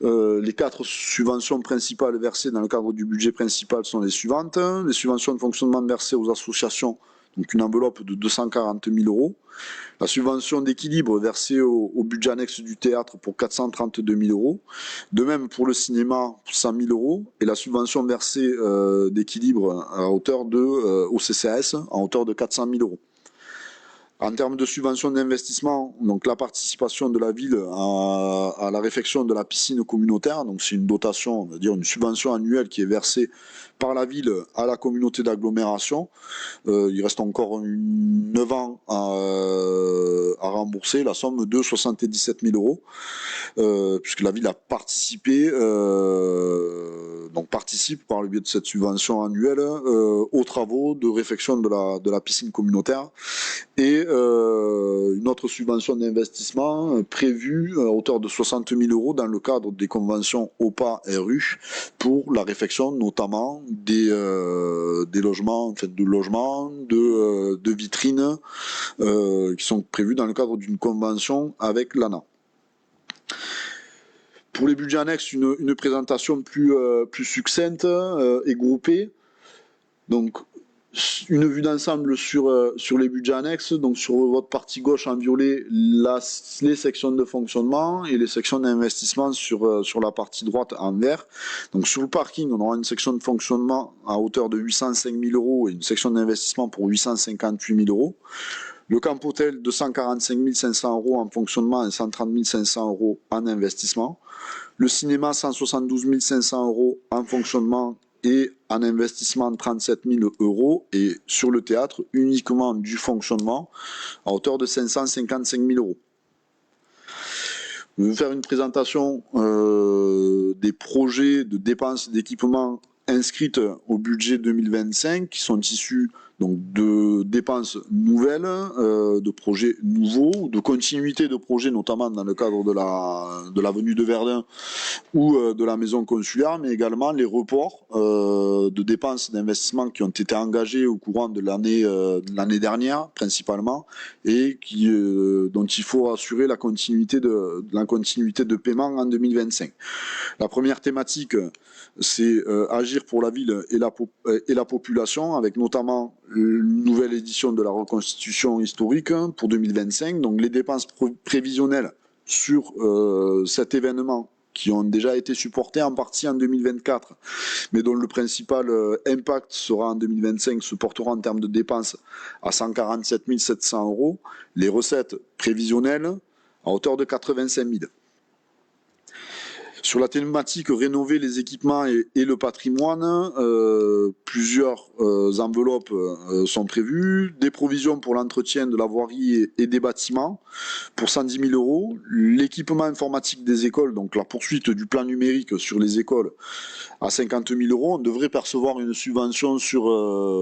les 4 subventions principales versées dans le cadre du budget principal sont les suivantes. Les subventions de fonctionnement versées aux associations donc une enveloppe de 240 000 euros. La subvention d'équilibre versée au budget annexe du théâtre pour 432 000 euros. De même pour le cinéma, 100 000 euros. Et la subvention versée d'équilibre à hauteur au CCAS à hauteur de 400 000 euros. En termes de subvention d'investissement, donc la participation de la ville à la réfection de la piscine communautaire, donc c'est une dotation, on va dire une subvention annuelle qui est versée par la ville à la communauté d'agglomération. Il reste encore 9 ans à rembourser la somme de 77 000 euros, puisque la ville a participé, donc participe par le biais de cette subvention annuelle aux travaux de réfection de la piscine communautaire. Et une autre subvention d'investissement prévue à hauteur de 60 000 euros dans le cadre des conventions OPA-RU pour la réfection notamment des logements, en fait, de vitrines qui sont prévues dans le cadre d'une convention avec l'ANA. Pour les budgets annexes, une présentation plus succincte et groupée. Donc, une vue d'ensemble sur les budgets annexes. Donc, sur votre partie gauche en violet, les sections de fonctionnement et les sections d'investissement sur la partie droite en vert. Donc, sur le parking, on aura une section de fonctionnement à hauteur de 805 000 euros et une section d'investissement pour 858 000 euros. Le camp hôtel, 245 500 euros en fonctionnement et 130 500 euros en investissement. Le cinéma, 172 500 euros en fonctionnement et en investissement 37 000 euros. Et sur le théâtre, uniquement du fonctionnement à hauteur de 555 000 euros. Je vais faire une présentation des projets de dépenses d'équipement inscrites au budget 2025 qui sont issus donc de dépenses nouvelles, de projets nouveaux, de continuité de projets notamment dans le cadre de l'avenue de Verdun ou de la maison consulaire, mais également les reports de dépenses d'investissement qui ont été engagés au courant de l'année dernière principalement et dont il faut assurer la continuité de paiement en 2025. La première thématique, c'est agir pour la ville et la population, avec notamment une nouvelle édition de la reconstitution historique pour 2025. Donc les dépenses prévisionnelles sur cet événement qui ont déjà été supportées en partie en 2024, mais dont le principal impact sera en 2025, se portera en termes de dépenses à 147 700 euros. Les recettes prévisionnelles à hauteur de 85 000. Sur la thématique rénover les équipements et le patrimoine, plusieurs enveloppes sont prévues. Des provisions pour l'entretien de la voirie et des bâtiments pour 110 000 euros. L'équipement informatique des écoles, donc la poursuite du plan numérique sur les écoles à 50 000 euros. On devrait percevoir une subvention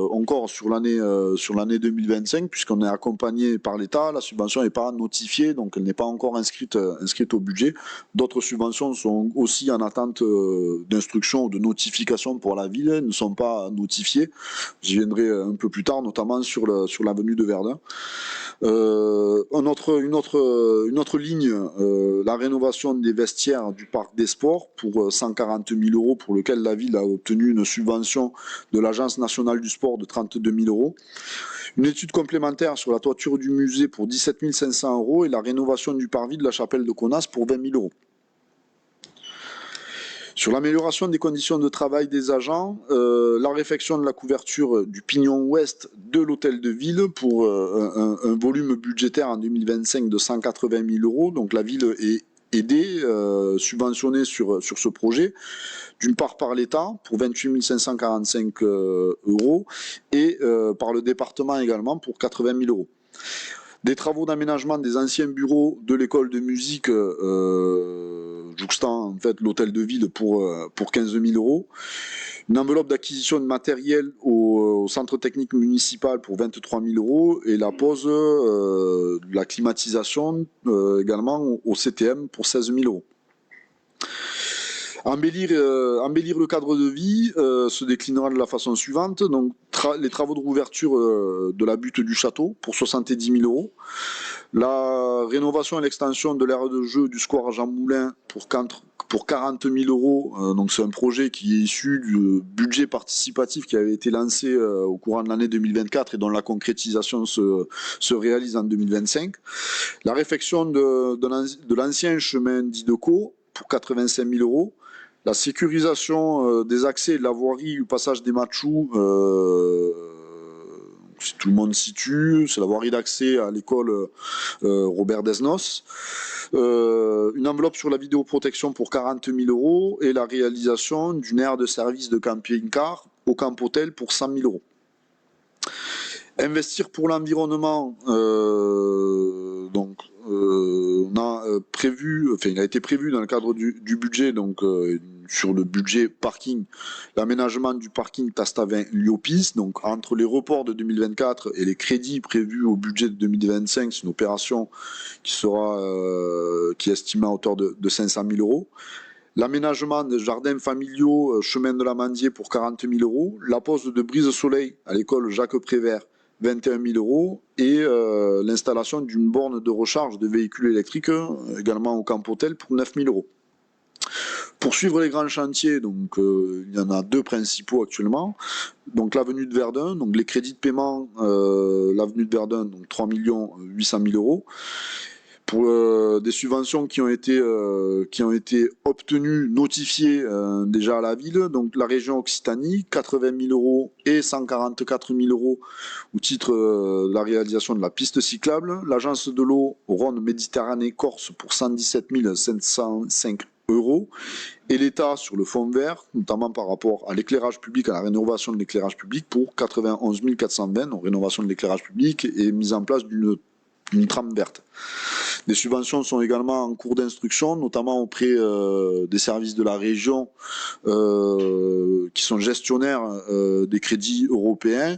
encore sur l'année 2025 puisqu'on est accompagné par l'État. La subvention n'est pas notifiée, donc elle n'est pas encore inscrite au budget. D'autres subventions sont aussi en attente d'instruction ou de notification pour la ville, ne sont pas notifiées. J'y viendrai un peu plus tard, notamment sur l'avenue de Verdun. Une autre ligne, la rénovation des vestiaires du parc des sports pour 140 000 euros, pour lequel la ville a obtenu une subvention de l'Agence nationale du sport de 32 000 euros. Une étude complémentaire sur la toiture du musée pour 17 500 euros et la rénovation du parvis de la chapelle de Kaunas pour 20 000 euros. Sur l'amélioration des conditions de travail des agents, la réfection de la couverture du pignon ouest de l'hôtel de ville pour un volume budgétaire en 2025 de 180 000 euros. Donc la ville est aidée, subventionnée sur ce projet, d'une part par l'État pour 28 545 euros et par le département également pour 80 000 euros. Des travaux d'aménagement des anciens bureaux de l'école de musique jouxtant en fait l'hôtel de ville pour 15 000 euros. Une enveloppe d'acquisition de matériel au centre technique municipal pour 23 000 euros et la pose de la climatisation également au CTM pour 16 000 euros. Embellir le cadre de vie se déclinera de la façon suivante. Donc, les travaux de rouverture de la butte du château pour 70 000 euros. La rénovation et l'extension de l'aire de jeu du square Jean Moulin pour pour 40 000 euros. Donc c'est un projet qui est issu du budget participatif qui avait été lancé au courant de l'année 2024 et dont la concrétisation se réalise en 2025. La réfection de l'ancien chemin d'Ideco pour 85 000 euros. La sécurisation des accès et de la voirie au passage des Matchou, si tout le monde situe, c'est la voirie d'accès à l'école Robert Desnos. Une enveloppe sur la vidéoprotection pour 40 000 euros et la réalisation d'une aire de service de camping-car au Camp Hôtel pour 100 000 euros. Investir pour l'environnement, on a prévu, enfin il a été prévu dans le cadre du budget, donc sur le budget parking, l'aménagement du parking Tastavin-Liopis, donc entre les reports de 2024 et les crédits prévus au budget de 2025, c'est une opération qui est estimée à hauteur de 500 000 euros. L'aménagement des jardins familiaux, chemin de la Mandier pour 40 000 euros, la pose de brise-soleil à l'école Jacques Prévert, 21 000 euros, et l'installation d'une borne de recharge de véhicules électriques, également au Camp Hôtel, pour 9 000 euros. Pour suivre les grands chantiers, donc il y en a deux principaux actuellement. Donc l'avenue de Verdun, donc les crédits de paiement, l'avenue de Verdun, donc 3 800 000 euros. Pour des subventions qui ont été obtenues, notifiées déjà à la ville, donc la région Occitanie, 80 000 euros et 144 000 euros au titre de la réalisation de la piste cyclable, l'agence de l'eau Rhône Méditerranée Corse pour 117 505 euros, et l'État sur le fonds vert, notamment par rapport à l'éclairage public, à la rénovation de l'éclairage public pour 91 420, donc rénovation de l'éclairage public et mise en place d'une trame verte. Des subventions sont également en cours d'instruction, notamment auprès des services de la région qui sont gestionnaires des crédits européens,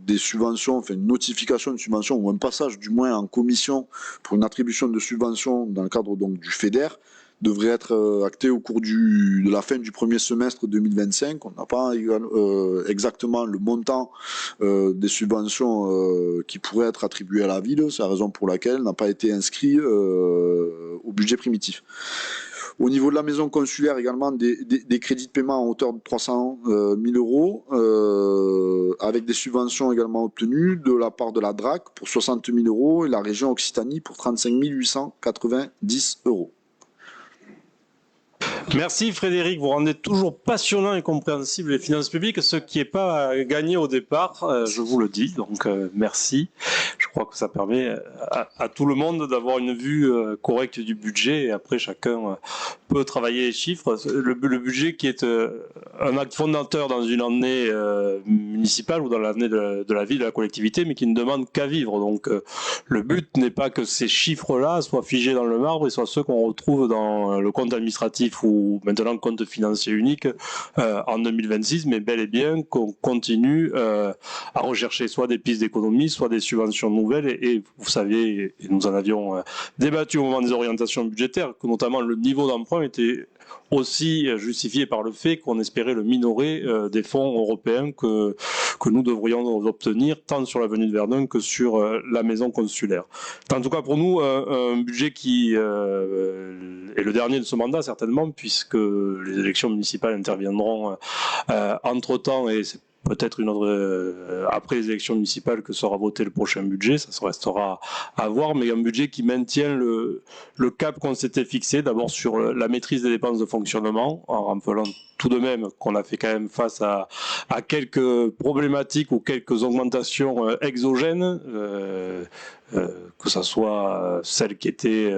des subventions, enfin une notification de subvention ou un passage du moins en commission pour une attribution de subventions dans le cadre donc du FEDER devrait être acté au cours de la fin du premier semestre 2025. On n'a pas exactement le montant des subventions qui pourraient être attribuées à la ville. C'est la raison pour laquelle elle n'a pas été inscrit au budget primitif. Au niveau de la maison consulaire également, des crédits de paiement à hauteur de 300 000 euros, avec des subventions également obtenues de la part de la DRAC pour 60 000 euros et la région Occitanie pour 35 890 euros. Merci Frédéric, vous rendez toujours passionnant et compréhensible les finances publiques, ce qui n'est pas gagné au départ, je vous le dis, donc merci. Je crois que ça permet à tout le monde d'avoir une vue correcte du budget et après chacun peut travailler les chiffres. Le budget qui est un acte fondateur dans une année municipale ou dans l'année de la ville, de la collectivité, mais qui ne demande qu'à vivre. Donc le but n'est pas que ces chiffres-là soient figés dans le marbre et soient ceux qu'on retrouve dans le compte administratif ou maintenant compte financier unique en 2026, mais bel et bien qu'on continue à rechercher soit des pistes d'économie, soit des subventions nouvelles. Et vous saviez, et nous en avions débattu au moment des orientations budgétaires, que notamment le niveau d'emprunt était aussi justifié par le fait qu'on espérait le minorer des fonds européens que nous devrions obtenir tant sur l'avenue de Verdun que sur la maison consulaire. En tout cas pour nous, un budget qui est le dernier de ce mandat certainement, puisque les élections municipales interviendront entre-temps et c'est peut-être une autre après les élections municipales que sera voté le prochain budget, ça se restera à voir, mais un budget qui maintient le cap qu'on s'était fixé, d'abord sur la maîtrise des dépenses de fonctionnement, en rappelant tout de même qu'on a fait quand même face à quelques problématiques ou quelques augmentations exogènes, que ce soit celles qui étaient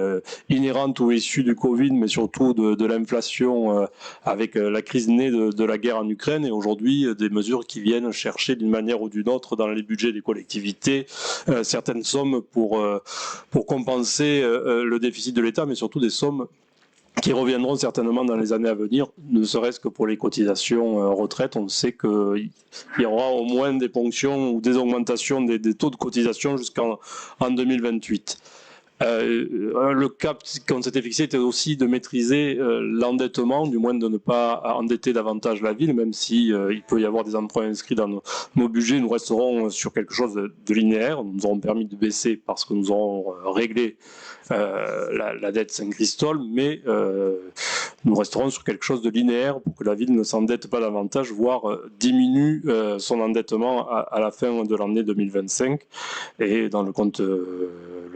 inhérentes ou issues du Covid, mais surtout de l'inflation avec la crise née de la guerre en Ukraine, et aujourd'hui des mesures qui viennent chercher d'une manière ou d'une autre dans les budgets des collectivités certaines sommes pour compenser le déficit de l'État, mais surtout des sommes qui reviendront certainement dans les années à venir, ne serait-ce que pour les cotisations retraite. On sait qu'il y aura au moins des ponctions ou des augmentations des taux de cotisation jusqu'en 2028. Le cap qu'on s'était fixé était aussi de maîtriser l'endettement, du moins de ne pas endetter davantage la ville, même si il peut y avoir des emprunts inscrits dans nos budgets, nous resterons sur quelque chose de linéaire. Nous aurons permis de baisser parce que nous aurons réglé la dette Saint-Christol, mais nous resterons sur quelque chose de linéaire pour que la ville ne s'endette pas davantage, voire diminue son endettement à la fin de l'année 2025 et dans le compte,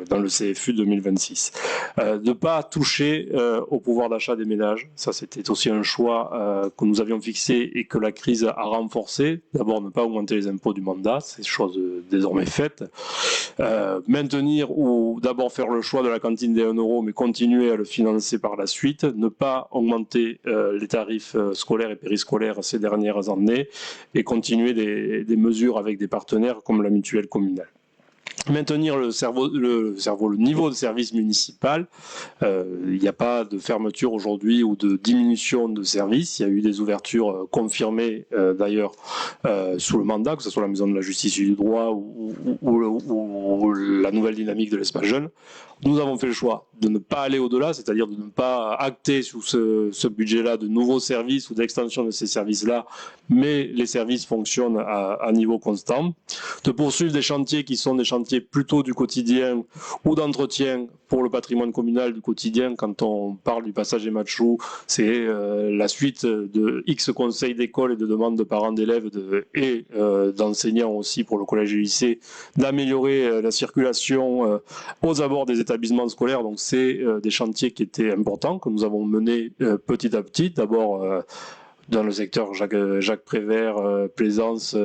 dans le CFU 2026. De ne pas toucher au pouvoir d'achat des ménages, ça c'était aussi un choix que nous avions fixé et que la crise a renforcé. D'abord, ne pas augmenter les impôts du mandat, c'est chose désormais faite. Maintenir ou d'abord faire le choix de la cantine des 1 euro, mais continuer à le financer par la suite. Ne pas augmenter les tarifs scolaires et périscolaires ces dernières années et continuer des mesures avec des partenaires comme la mutuelle communale. Maintenir le niveau de service municipal. Il n'y a pas de fermeture aujourd'hui ou de diminution de service. Il y a eu des ouvertures confirmées d'ailleurs sous le mandat, que ce soit la Maison de la Justice et du Droit ou la nouvelle dynamique de l'espace jeune. Nous avons fait le choix de ne pas aller au-delà, c'est-à-dire de ne pas acter sous ce budget-là de nouveaux services ou d'extension de ces services-là, mais les services fonctionnent à niveau constant. De poursuivre des chantiers qui sont des chantiers plutôt du quotidien ou d'entretien pour le patrimoine communal du quotidien. Quand on parle du passage des Matchou, c'est la suite de X conseils d'école et de demandes de parents d'élèves et d'enseignants aussi pour le collège et lycée, d'améliorer la circulation aux abords des établissements scolaires. Donc c'est des chantiers qui étaient importants, que nous avons menés petit à petit. D'abord dans le secteur Jacques Prévert, Plaisance,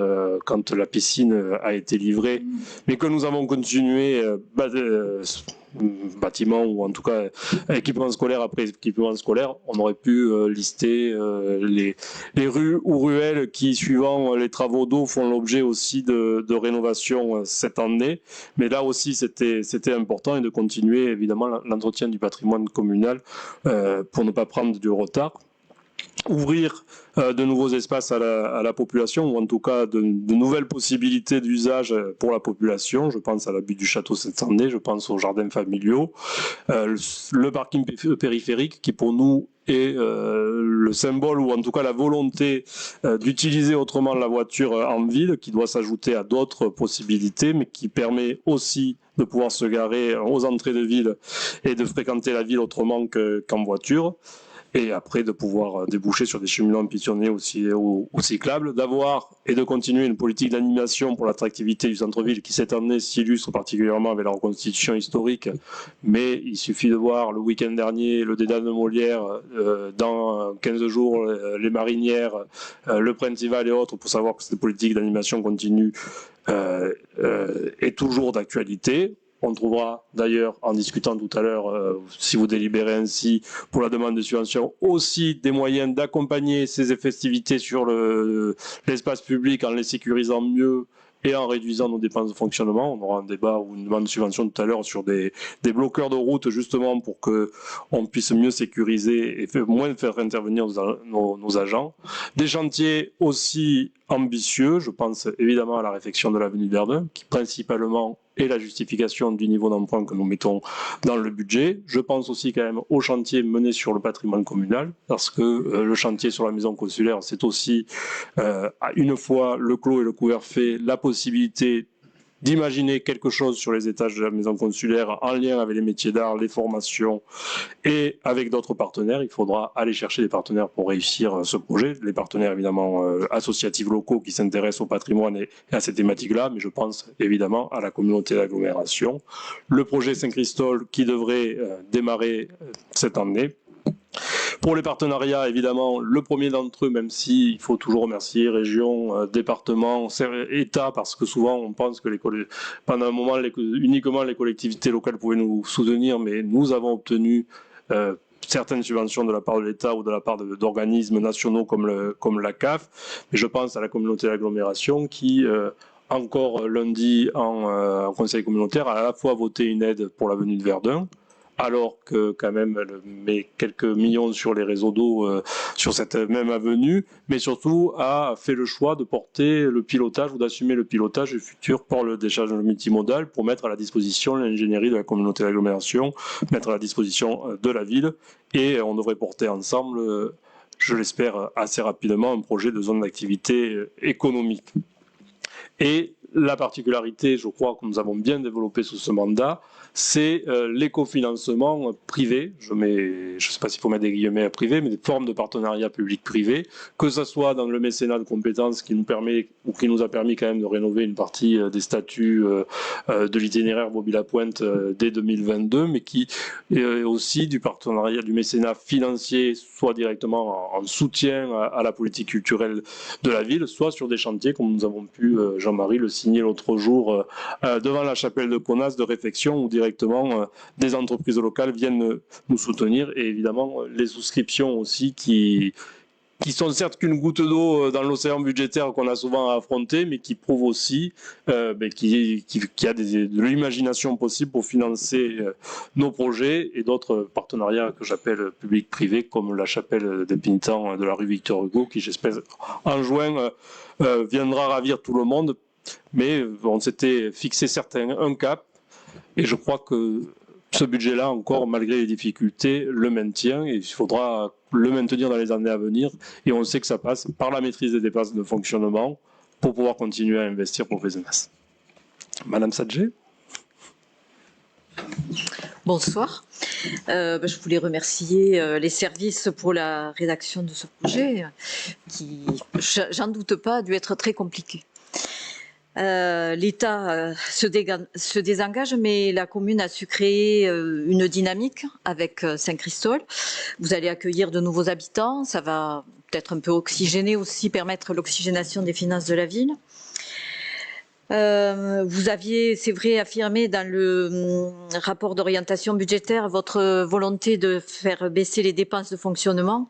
quand la piscine a été livrée, mais que nous avons continué bâtiment ou en tout cas équipement scolaire après équipement scolaire. On aurait pu lister les rues ou ruelles qui, suivant les travaux d'eau, font l'objet aussi de rénovation cette année. Mais là aussi, c'était important et de continuer évidemment l'entretien du patrimoine communal pour ne pas prendre du retard. Ouvrir de nouveaux espaces à la population, ou en tout cas de nouvelles possibilités d'usage pour la population. Je pense à la butte du château Saint-André, je pense aux jardins familiaux, le parking périphérique qui pour nous est le symbole, ou en tout cas la volonté d'utiliser autrement la voiture en ville, qui doit s'ajouter à d'autres possibilités, mais qui permet aussi de pouvoir se garer aux entrées de ville et de fréquenter la ville autrement qu'en voiture. Et après de pouvoir déboucher sur des cheminements piétonnés aussi ou cyclables, d'avoir et de continuer une politique d'animation pour l'attractivité du centre-ville qui cette année s'illustre particulièrement avec la reconstitution historique. Mais il suffit de voir le week-end dernier le Dédale de Molière, dans 15 jours les Marinières, le Printemps et autres pour savoir que cette politique d'animation continue est toujours d'actualité. On trouvera d'ailleurs, en discutant tout à l'heure, si vous délibérez ainsi, pour la demande de subvention, aussi des moyens d'accompagner ces festivités sur l'espace public en les sécurisant mieux et en réduisant nos dépenses de fonctionnement. On aura un débat ou une demande de subvention tout à l'heure sur des bloqueurs de route, justement, pour qu'on puisse mieux sécuriser et moins faire intervenir nos agents. Des chantiers aussi ambitieux, je pense évidemment à la réfection de l'avenue de Verdun, qui principalement est la justification du niveau d'emprunt que nous mettons dans le budget. Je pense aussi quand même aux chantiers menés sur le patrimoine communal, parce que le chantier sur la maison consulaire, c'est aussi, une fois le clos et le couvert fait, la possibilité d'imaginer quelque chose sur les étages de la maison consulaire en lien avec les métiers d'art, les formations et avec d'autres partenaires. Il faudra aller chercher des partenaires pour réussir ce projet. Les partenaires évidemment associatifs locaux qui s'intéressent au patrimoine et à ces thématiques-là, mais je pense évidemment à la communauté d'agglomération. Le projet Saint-Christol qui devrait démarrer cette année. Pour les partenariats, évidemment, le premier d'entre eux, même s'il faut toujours remercier région, département, État, parce que souvent on pense que pendant un moment uniquement les collectivités locales pouvaient nous soutenir, mais nous avons obtenu certaines subventions de la part de l'État ou de la part d'organismes nationaux comme la CAF. Mais je pense à la communauté d'agglomération qui encore lundi en conseil communautaire a à la fois voté une aide pour l'avenue de Verdun, alors que quand même elle met quelques millions sur les réseaux d'eau sur cette même avenue, mais surtout a fait le choix de porter le pilotage ou d'assumer le pilotage du futur port de décharge multimodal pour mettre à la disposition l'ingénierie de la communauté d'agglomération, mettre à la disposition de la ville, et on devrait porter ensemble, je l'espère assez rapidement, un projet de zone d'activité économique. Et la particularité, je crois, que nous avons bien développé sous ce mandat, c'est l'écofinancement privé. Je ne sais pas s'il faut mettre des guillemets à privé, mais des formes de partenariat public-privé, que ce soit dans le mécénat de compétences qui nous permet ou qui nous a permis quand même de rénover une partie des statuts de l'itinéraire Bobby-la-Pointe dès 2022, mais qui est aussi du partenariat, du mécénat financier, soit directement en soutien à la politique culturelle de la ville, soit sur des chantiers comme nous avons pu, Jean-Marie, le signer l'autre jour devant la chapelle de Kaunas de réflexion où directement des entreprises locales viennent nous soutenir, et évidemment les souscriptions aussi qui sont certes qu'une goutte d'eau dans l'océan budgétaire qu'on a souvent à affronter, mais qui prouvent aussi qu'il y a de l'imagination possible pour financer nos projets, et d'autres partenariats que j'appelle public-privé, comme la chapelle des pénitents de la rue Victor Hugo, qui j'espère en juin viendra ravir tout le monde. Mais on s'était fixé un cap, et je crois que ce budget-là, encore malgré les difficultés, le maintient, et il faudra le maintenir dans les années à venir, et on sait que ça passe par la maîtrise des dépenses de fonctionnement pour pouvoir continuer à investir pour Pézenas. Madame Sadje. Bonsoir. Je voulais remercier les services pour la rédaction de ce projet qui, j'en doute pas, a dû être très compliqué. L'État se désengage, mais la commune a su créer une dynamique avec Saint-Christol. Vous allez accueillir de nouveaux habitants, ça va peut-être un peu oxygéner aussi, permettre l'oxygénation des finances de la ville. Vous aviez, c'est vrai, affirmé dans le rapport d'orientation budgétaire votre volonté de faire baisser les dépenses de fonctionnement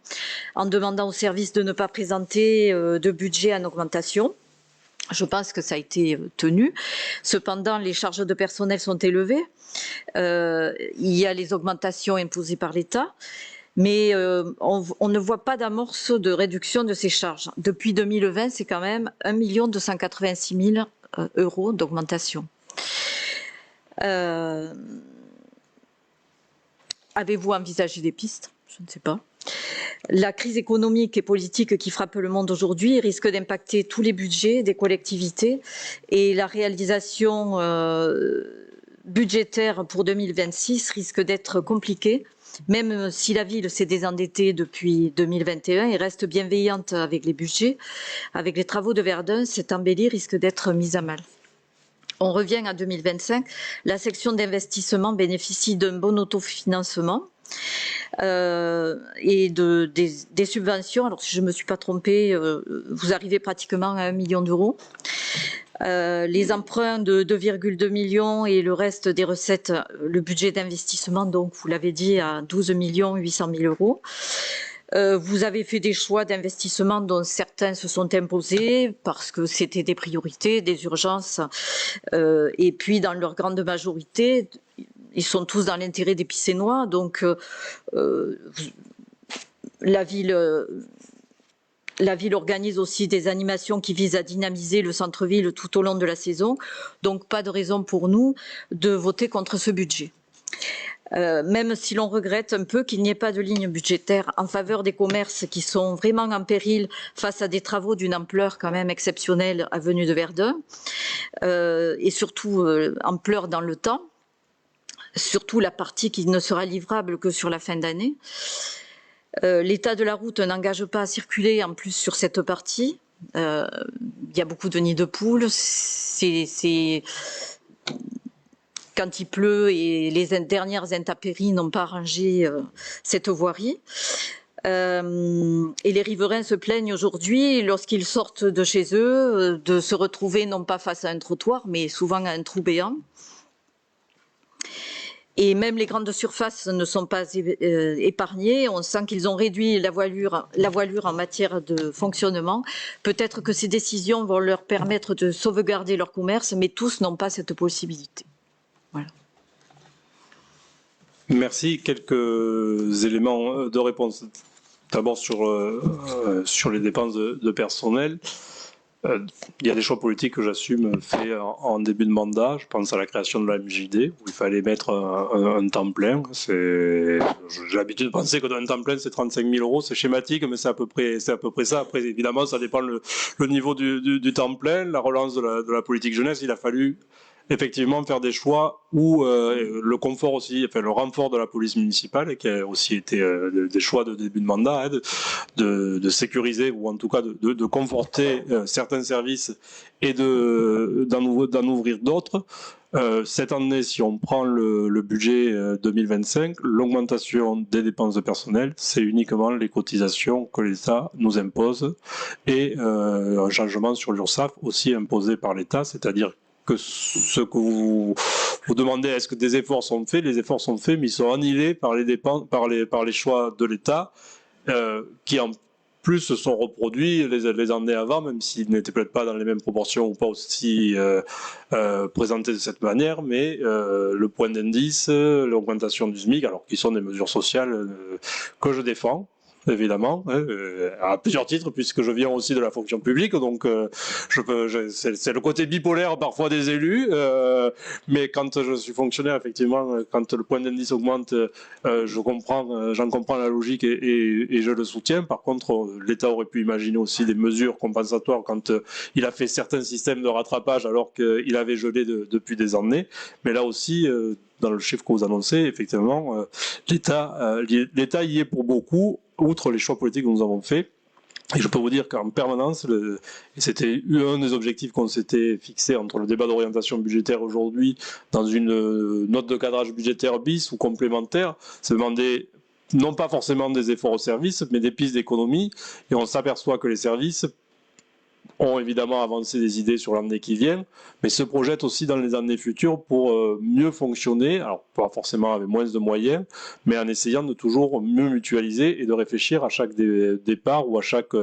en demandant aux services de ne pas présenter de budget en augmentation. Je pense que ça a été tenu. Cependant, les charges de personnel sont élevées. Il y a les augmentations imposées par l'État, mais on ne voit pas d'amorce de réduction de ces charges. Depuis 2020, c'est quand même 1 286 000 euros d'augmentation. Avez-vous envisagé des pistes? Je ne sais pas. La crise économique et politique qui frappe le monde aujourd'hui risque d'impacter tous les budgets des collectivités, et la réalisation budgétaire pour 2026 risque d'être compliquée, même si la ville s'est désendettée depuis 2021 et reste bienveillante avec les budgets. Avec les travaux de Verdun, cette embellie risque d'être mise à mal. On revient à 2025, la section d'investissement bénéficie d'un bon autofinancement et des subventions. Alors si je ne me suis pas trompée, vous arrivez pratiquement à 1 million d'euros. Les emprunts de 2,2 millions et le reste des recettes, le budget d'investissement, donc vous l'avez dit, à 12 800 000 euros. Vous avez fait des choix d'investissement dont certains se sont imposés parce que c'était des priorités, des urgences, et puis dans leur grande majorité, ils sont tous dans l'intérêt des Picénois, donc la ville organise aussi des animations qui visent à dynamiser le centre-ville tout au long de la saison, donc pas de raison pour nous de voter contre ce budget. Même si l'on regrette un peu qu'il n'y ait pas de ligne budgétaire en faveur des commerces qui sont vraiment en péril face à des travaux d'une ampleur quand même exceptionnelle avenue de Verdun, et surtout ampleur dans le temps, surtout la partie qui ne sera livrable que sur la fin d'année. L'état de la route n'engage pas à circuler en plus sur cette partie. Il y a beaucoup de nids de poules. Quand il pleut et les dernières intempéries n'ont pas arrangé cette voirie. Et les riverains se plaignent aujourd'hui, lorsqu'ils sortent de chez eux, de se retrouver non pas face à un trottoir, mais souvent à un trou béant. Et même les grandes surfaces ne sont pas épargnées. On sent qu'ils ont réduit la voilure en matière de fonctionnement. Peut-être que ces décisions vont leur permettre de sauvegarder leur commerce, mais tous n'ont pas cette possibilité. Voilà. Merci. Quelques éléments de réponse. D'abord sur les dépenses de personnel. Il y a des choix politiques que j'assume faits en début de mandat. Je pense à la création de la MJD, où il fallait mettre un temps plein. J'ai l'habitude de penser que un temps plein, c'est 35 000 euros. C'est schématique, mais c'est à peu près ça. Après, évidemment, ça dépend le niveau du temps plein. La relance de la politique jeunesse, il a fallu effectivement faire des choix où le confort aussi, enfin le renfort de la police municipale, qui a aussi été des choix de début de mandat, de sécuriser ou en tout cas de conforter certains services et d'en ouvrir d'autres. Cette année, si on prend le budget 2025, l'augmentation des dépenses de personnel, c'est uniquement les cotisations que l'État nous impose et un changement sur l'URSSAF aussi imposé par l'État, c'est-à-dire que ce que vous demandez, est-ce que des efforts sont faits? Les efforts sont faits, mais ils sont annihilés par les dépenses, par les choix de l'État, qui en plus se sont reproduits les années avant, même s'ils n'étaient peut-être pas dans les mêmes proportions ou pas aussi présentés de cette manière, mais le point d'indice, l'augmentation du SMIC, alors qui sont des mesures sociales que je défends, évidemment, à plusieurs titres, puisque je viens aussi de la fonction publique, donc c'est le côté bipolaire parfois des élus, mais quand je suis fonctionnaire, effectivement, quand le point d'indice augmente, j'en comprends la logique et je le soutiens. Par contre, l'État aurait pu imaginer aussi des mesures compensatoires quand il a fait certains systèmes de rattrapage alors qu'il avait gelé depuis des années, mais là aussi, dans le chiffre que vous annoncez, effectivement, l'État y est pour beaucoup, outre les choix politiques que nous avons faits. Et je peux vous dire qu'en permanence, et c'était un des objectifs qu'on s'était fixé entre le débat d'orientation budgétaire aujourd'hui dans une note de cadrage budgétaire bis ou complémentaire, c'est demander non pas forcément des efforts au service, mais des pistes d'économie. Et on s'aperçoit que les services ont évidemment avancé des idées sur l'année qui vient, mais se projettent aussi dans les années futures pour mieux fonctionner, alors pas forcément avec moins de moyens, mais en essayant de toujours mieux mutualiser et de réfléchir à chaque départ ou à chaque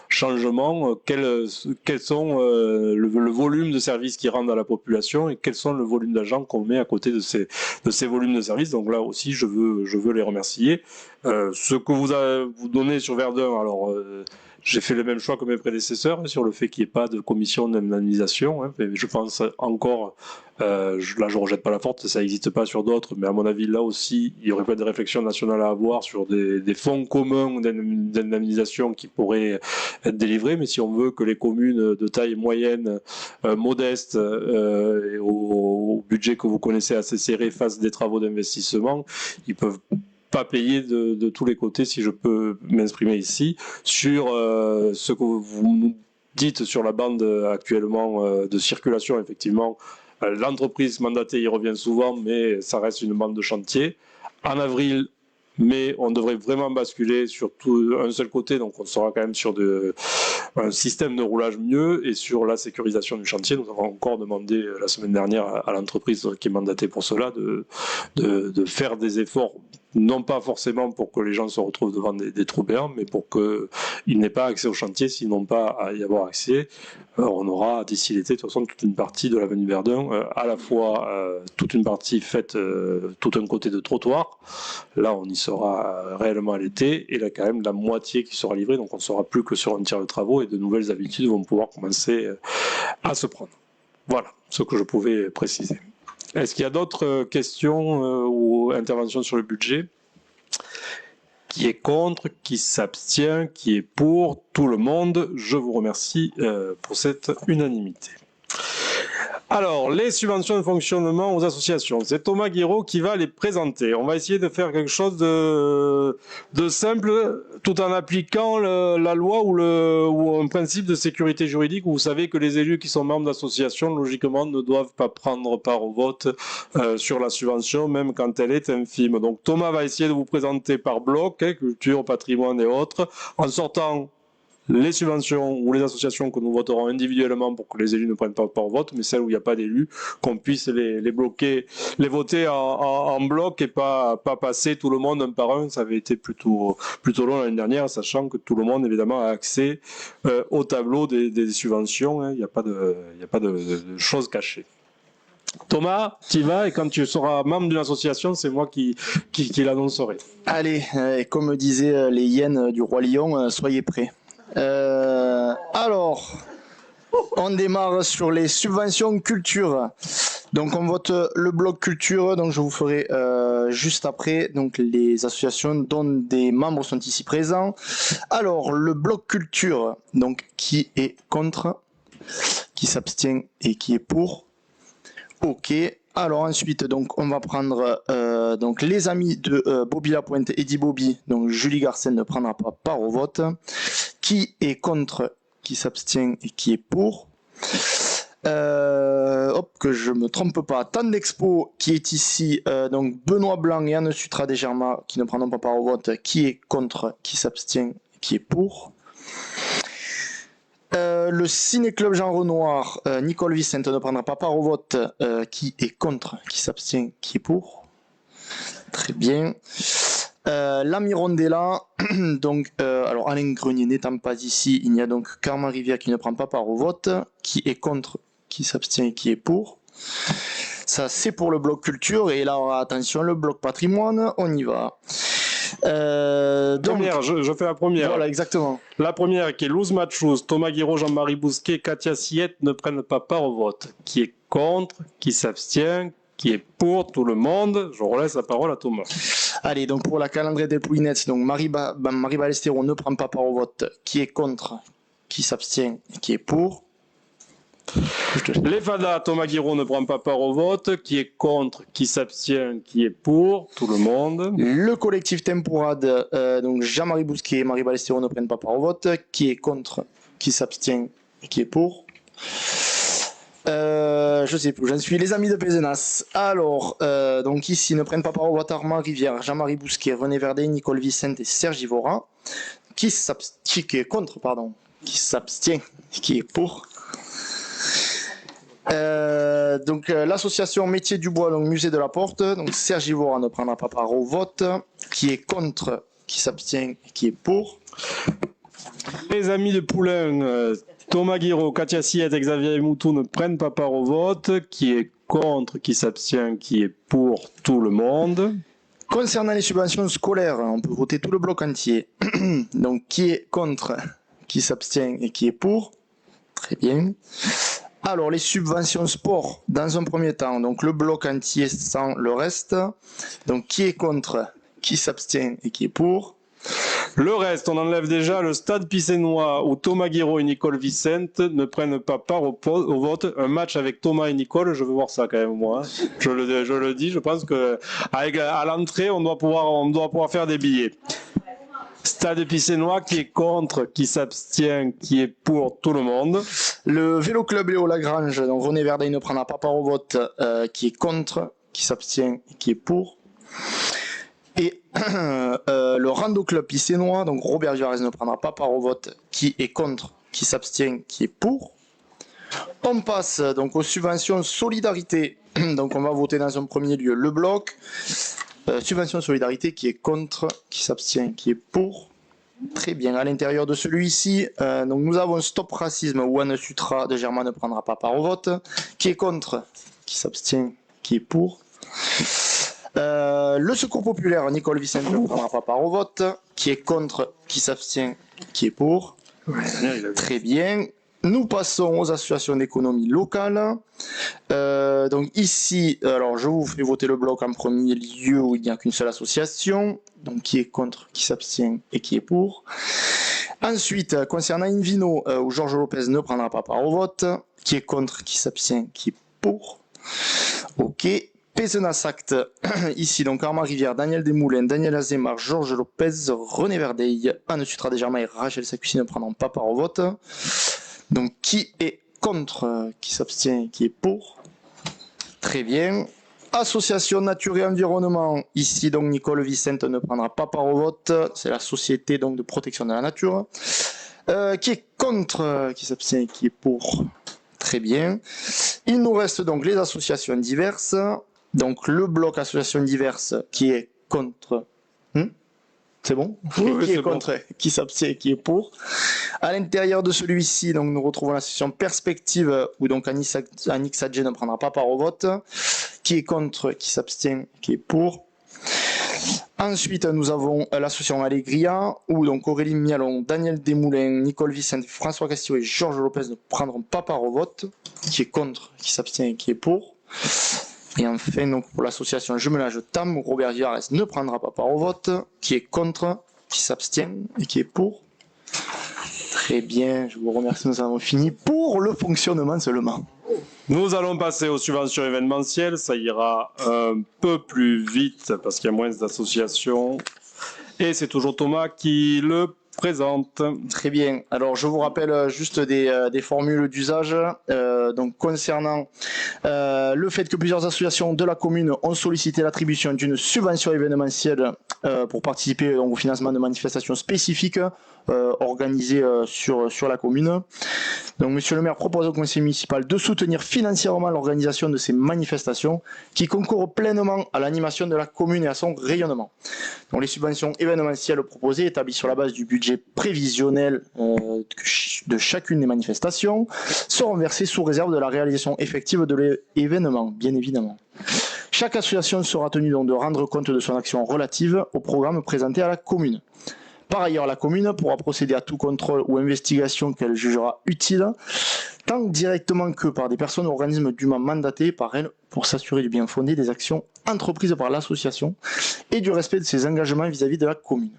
changement, quels sont le volume de services qui rendent à la population et quels sont le volume d'agents qu'on met à côté de ces volumes de services. Donc là aussi, je veux les remercier. Ce que vous donnez sur Verdun, alors j'ai fait le même choix que mes prédécesseurs sur le fait qu'il n'y ait pas de commission d'indemnisation. Je pense encore, là je ne rejette pas la porte, ça n'existe pas sur d'autres, mais à mon avis là aussi il y aurait pas de réflexion nationale à avoir sur des fonds communs d'indemnisation qui pourraient être délivrés. Mais si on veut que les communes de taille moyenne, modeste, et au budget que vous connaissez assez serré fassent des travaux d'investissement, ils peuvent pas payer de tous les côtés, si je peux m'exprimer ici, sur ce que vous nous dites sur la bande actuellement de circulation. Effectivement, l'entreprise mandatée y revient souvent, mais ça reste une bande de chantier. En avril, mais on devrait vraiment basculer sur un seul côté, donc on sera quand même sur un système de roulage mieux. Et sur la sécurisation du chantier, nous avons encore demandé la semaine dernière à l'entreprise qui est mandatée pour cela de faire des efforts, non pas forcément pour que les gens se retrouvent devant des trous béants, mais pour qu'ils n'aient pas accès au chantier, s'ils n'ont pas à y avoir accès. On aura d'ici l'été, de toute façon, toute une partie de l'avenue Verdun, à la fois toute une partie faite, tout un côté de trottoir. Là, on y sera réellement à l'été, et là, quand même, la moitié qui sera livrée, donc on ne sera plus que sur un tiers de travaux, et de nouvelles habitudes vont pouvoir commencer à se prendre. Voilà ce que je pouvais préciser. Est-ce qu'il y a d'autres questions ou interventions sur le budget? Qui est contre, qui s'abstient, qui est pour? Tout le monde. Je vous remercie pour cette unanimité. Alors, les subventions de fonctionnement aux associations, c'est Thomas Guiraud qui va les présenter. On va essayer de faire quelque chose de simple, tout en appliquant la loi ou un principe de sécurité juridique, où vous savez que les élus qui sont membres d'associations, logiquement, ne doivent pas prendre part au vote sur la subvention, même quand elle est infime. Donc Thomas va essayer de vous présenter par bloc, culture, patrimoine et autres, en sortant les subventions ou les associations que nous voterons individuellement pour que les élus ne prennent pas part au vote, mais celles où il n'y a pas d'élus, qu'on puisse les bloquer, les voter en bloc et pas passer tout le monde un par un. Ça avait été plutôt long l'année dernière, sachant que tout le monde évidemment a accès au tableau des subventions. Il n'y a pas de choses cachées. Thomas, tu y vas et quand tu seras membre d'une association, c'est moi qui l'annoncerai. Allez, comme disaient les hyènes du roi lion, soyez prêts. Alors, on démarre sur les subventions culture. Donc on vote le bloc culture, donc je vous ferai juste après donc les associations dont des membres sont ici présents. Alors le bloc culture, donc qui est contre, qui s'abstient et qui est pour. Ok. Alors ensuite donc on va prendre donc les amis de Bobby Lapointe, Eddie Bobby, donc Julie Garcin ne prendra pas part au vote. Qui est contre, qui s'abstient et qui est pour. Que je me trompe pas. Tant d'Expo qui est ici, donc Benoît Blanc et Anne Sutra Desgerma qui ne prendront pas part au vote, qui est contre, qui s'abstient, qui est pour. Le Ciné-Club Jean Renoir, Nicole Vicente ne prendra pas part au vote, qui est contre, qui s'abstient, qui est pour. Très bien. L'ami Rondella, donc, alors Alain Grenier n'étant pas ici, il y a donc Karma Rivière qui ne prend pas part au vote, qui est contre, qui s'abstient et qui est pour. Ça, c'est pour le bloc culture. Et là, attention, le bloc patrimoine, on y va. Première, je fais la première. Voilà, exactement. La première qui est Luz Machus, Thomas Guiraud, Jean-Marie Bousquet, Katia Siette ne prennent pas part au vote. Qui est contre, qui s'abstient, qui est pour tout le monde. Je relaisse la parole à Thomas. Allez, donc pour la calendrier des Pouinettes, donc Marie Ballesteros ne prend pas part au vote. Qui est contre, qui s'abstient et qui est pour. Les FADA, Thomas Guiraud ne prend pas part au vote. Qui est contre, qui s'abstient, qui est pour tout le monde. Le collectif Tempourade, donc Jean-Marie Bousquet et Marie Ballesteros ne prennent pas part au vote. Qui est contre, qui s'abstient et qui est pour. Je sais plus, j'en suis. Les amis de Pézenas. Alors, donc ici ne prennent pas part au vote Armand Rivière, Jean-Marie Bousquet, René Verdet, Nicole Vicente et Serge Ivora. Qui est contre, pardon. Qui s'abstient et qui est pour. Donc l'association Métiers du Bois, donc Musée de la Porte, donc Serge Ivora ne prendra pas part au vote. Qui est contre, qui s'abstient et qui est pour. Les amis de Poulain, Thomas Guiraud, Katia Siette et Xavier Moutou ne prennent pas part au vote. Qui est contre, qui s'abstient, qui est pour tout le monde. Concernant les subventions scolaires, on peut voter tout le bloc entier. Donc qui est contre, qui s'abstient et qui est pour. Très bien. Alors les subventions sport, dans un premier temps, donc le bloc entier sans le reste. Donc qui est contre, qui s'abstient et qui est pour. Le reste, on enlève déjà le Stade Picénois où Thomas Guiraud et Nicole Vicente ne prennent pas part au vote. Un match avec Thomas et Nicole, je veux voir ça quand même moi. Je le dis, je pense que à l'entrée, on doit pouvoir faire des billets. Stade Picénois qui est contre, qui s'abstient, qui est pour tout le monde. Le Vélo Club Léo Lagrange, donc René Verdet ne prendra pas part au vote, qui est contre, qui s'abstient et qui est pour. Et le Rando Club Picénois, donc Robert Jarez ne prendra pas part au vote, qui est contre, qui s'abstient, qui est pour. On passe donc aux subventions solidarité. Donc on va voter dans un premier lieu le bloc. Subvention solidarité qui est contre, qui s'abstient, qui est pour. Très bien. À l'intérieur de celui-ci, donc nous avons Stop Racisme où Anne Sutra de Germain ne prendra pas part au vote. Qui est contre, qui s'abstient, qui est pour. Le Secours Populaire, Nicole Vicente ne prendra pas part au vote. Qui est contre, qui s'abstient, qui est pour. Très bien. Nous passons aux associations d'économie locale. Donc ici, alors je vous fais voter le bloc en premier lieu où il n'y a qu'une seule association. Donc qui est contre, qui s'abstient et qui est pour. Ensuite, concernant Invino, où Georges Lopez ne prendra pas part au vote. Qui est contre, qui s'abstient, qui est pour. Ok. Pézenas Acte, ici donc Armand Rivière, Daniel Desmoulins, Daniel Azemar, Georges Lopez, René Verdeil, Anne Sutra Desgermain et Rachel Sacusi ne prendront pas part au vote. Donc qui est contre, qui s'abstient, qui est pour. Très bien. Association Nature et Environnement, ici donc Nicole Vicente ne prendra pas part au vote. C'est la société donc de protection de la nature. Qui est contre, qui s'abstient, qui est pour. Très bien. Il nous reste donc les associations diverses. Donc le bloc associations diverses qui est contre. C'est bon? Oui, Qui est c'est bon. contre? Qui s'abstient? Qui est pour? À l'intérieur de celui-ci, donc, nous retrouvons l'association Perspective, où donc Anix Adjet ne prendra pas part au vote. Qui est contre? Qui s'abstient? Qui est pour? Ensuite, nous avons l'association Allégria, où donc Aurélie Mialon, Daniel Desmoulins, Nicole Vicente, François Castillo et Georges Lopez ne prendront pas part au vote. Qui est contre? Qui s'abstient? Et qui est pour? Et enfin, donc, pour l'association Jumelage TAM, Robert Villares ne prendra pas part au vote. Qui est contre? Qui s'abstient? Et qui est pour? Très bien, je vous remercie, nous avons fini pour le fonctionnement seulement. Nous allons passer aux subventions événementielles. Ça ira un peu plus vite parce qu'il y a moins d'associations. Et c'est toujours Thomas qui le présente. Très bien. Alors, je vous rappelle juste des formules d'usage. Donc, concernant le fait que plusieurs associations de la commune ont sollicité l'attribution d'une subvention événementielle pour participer au financement de manifestations spécifiques organisées sur la commune. Donc, Monsieur le maire propose au conseil municipal de soutenir financièrement l'organisation de ces manifestations qui concourent pleinement à l'animation de la commune et à son rayonnement. Donc, les subventions événementielles proposées, établies sur la base du budget prévisionnel de chacune des manifestations, seront versées sous réserve de la réalisation effective de l'événement, bien évidemment. Chaque association sera tenue donc de rendre compte de son action relative au programme présenté à la commune. Par ailleurs, la commune pourra procéder à tout contrôle ou investigation qu'elle jugera utile, tant directement que par des personnes ou organismes dûment mandatés par elle pour s'assurer du bien fondé des actions entreprises par l'association et du respect de ses engagements vis-à-vis de la commune.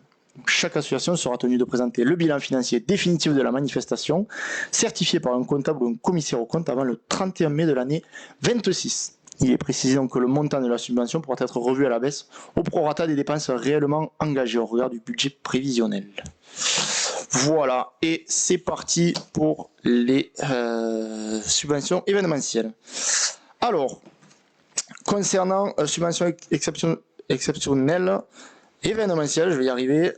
Chaque association sera tenue de présenter le bilan financier définitif de la manifestation, certifié par un comptable ou un commissaire aux comptes avant le 31 mai de l'année 26. Il est précisé donc que le montant de la subvention pourra être revu à la baisse au prorata des dépenses réellement engagées au regard du budget prévisionnel. Voilà, et c'est parti pour les subventions événementielles. Alors, concernant subventions exceptionnelles, événementielles, je vais y arriver,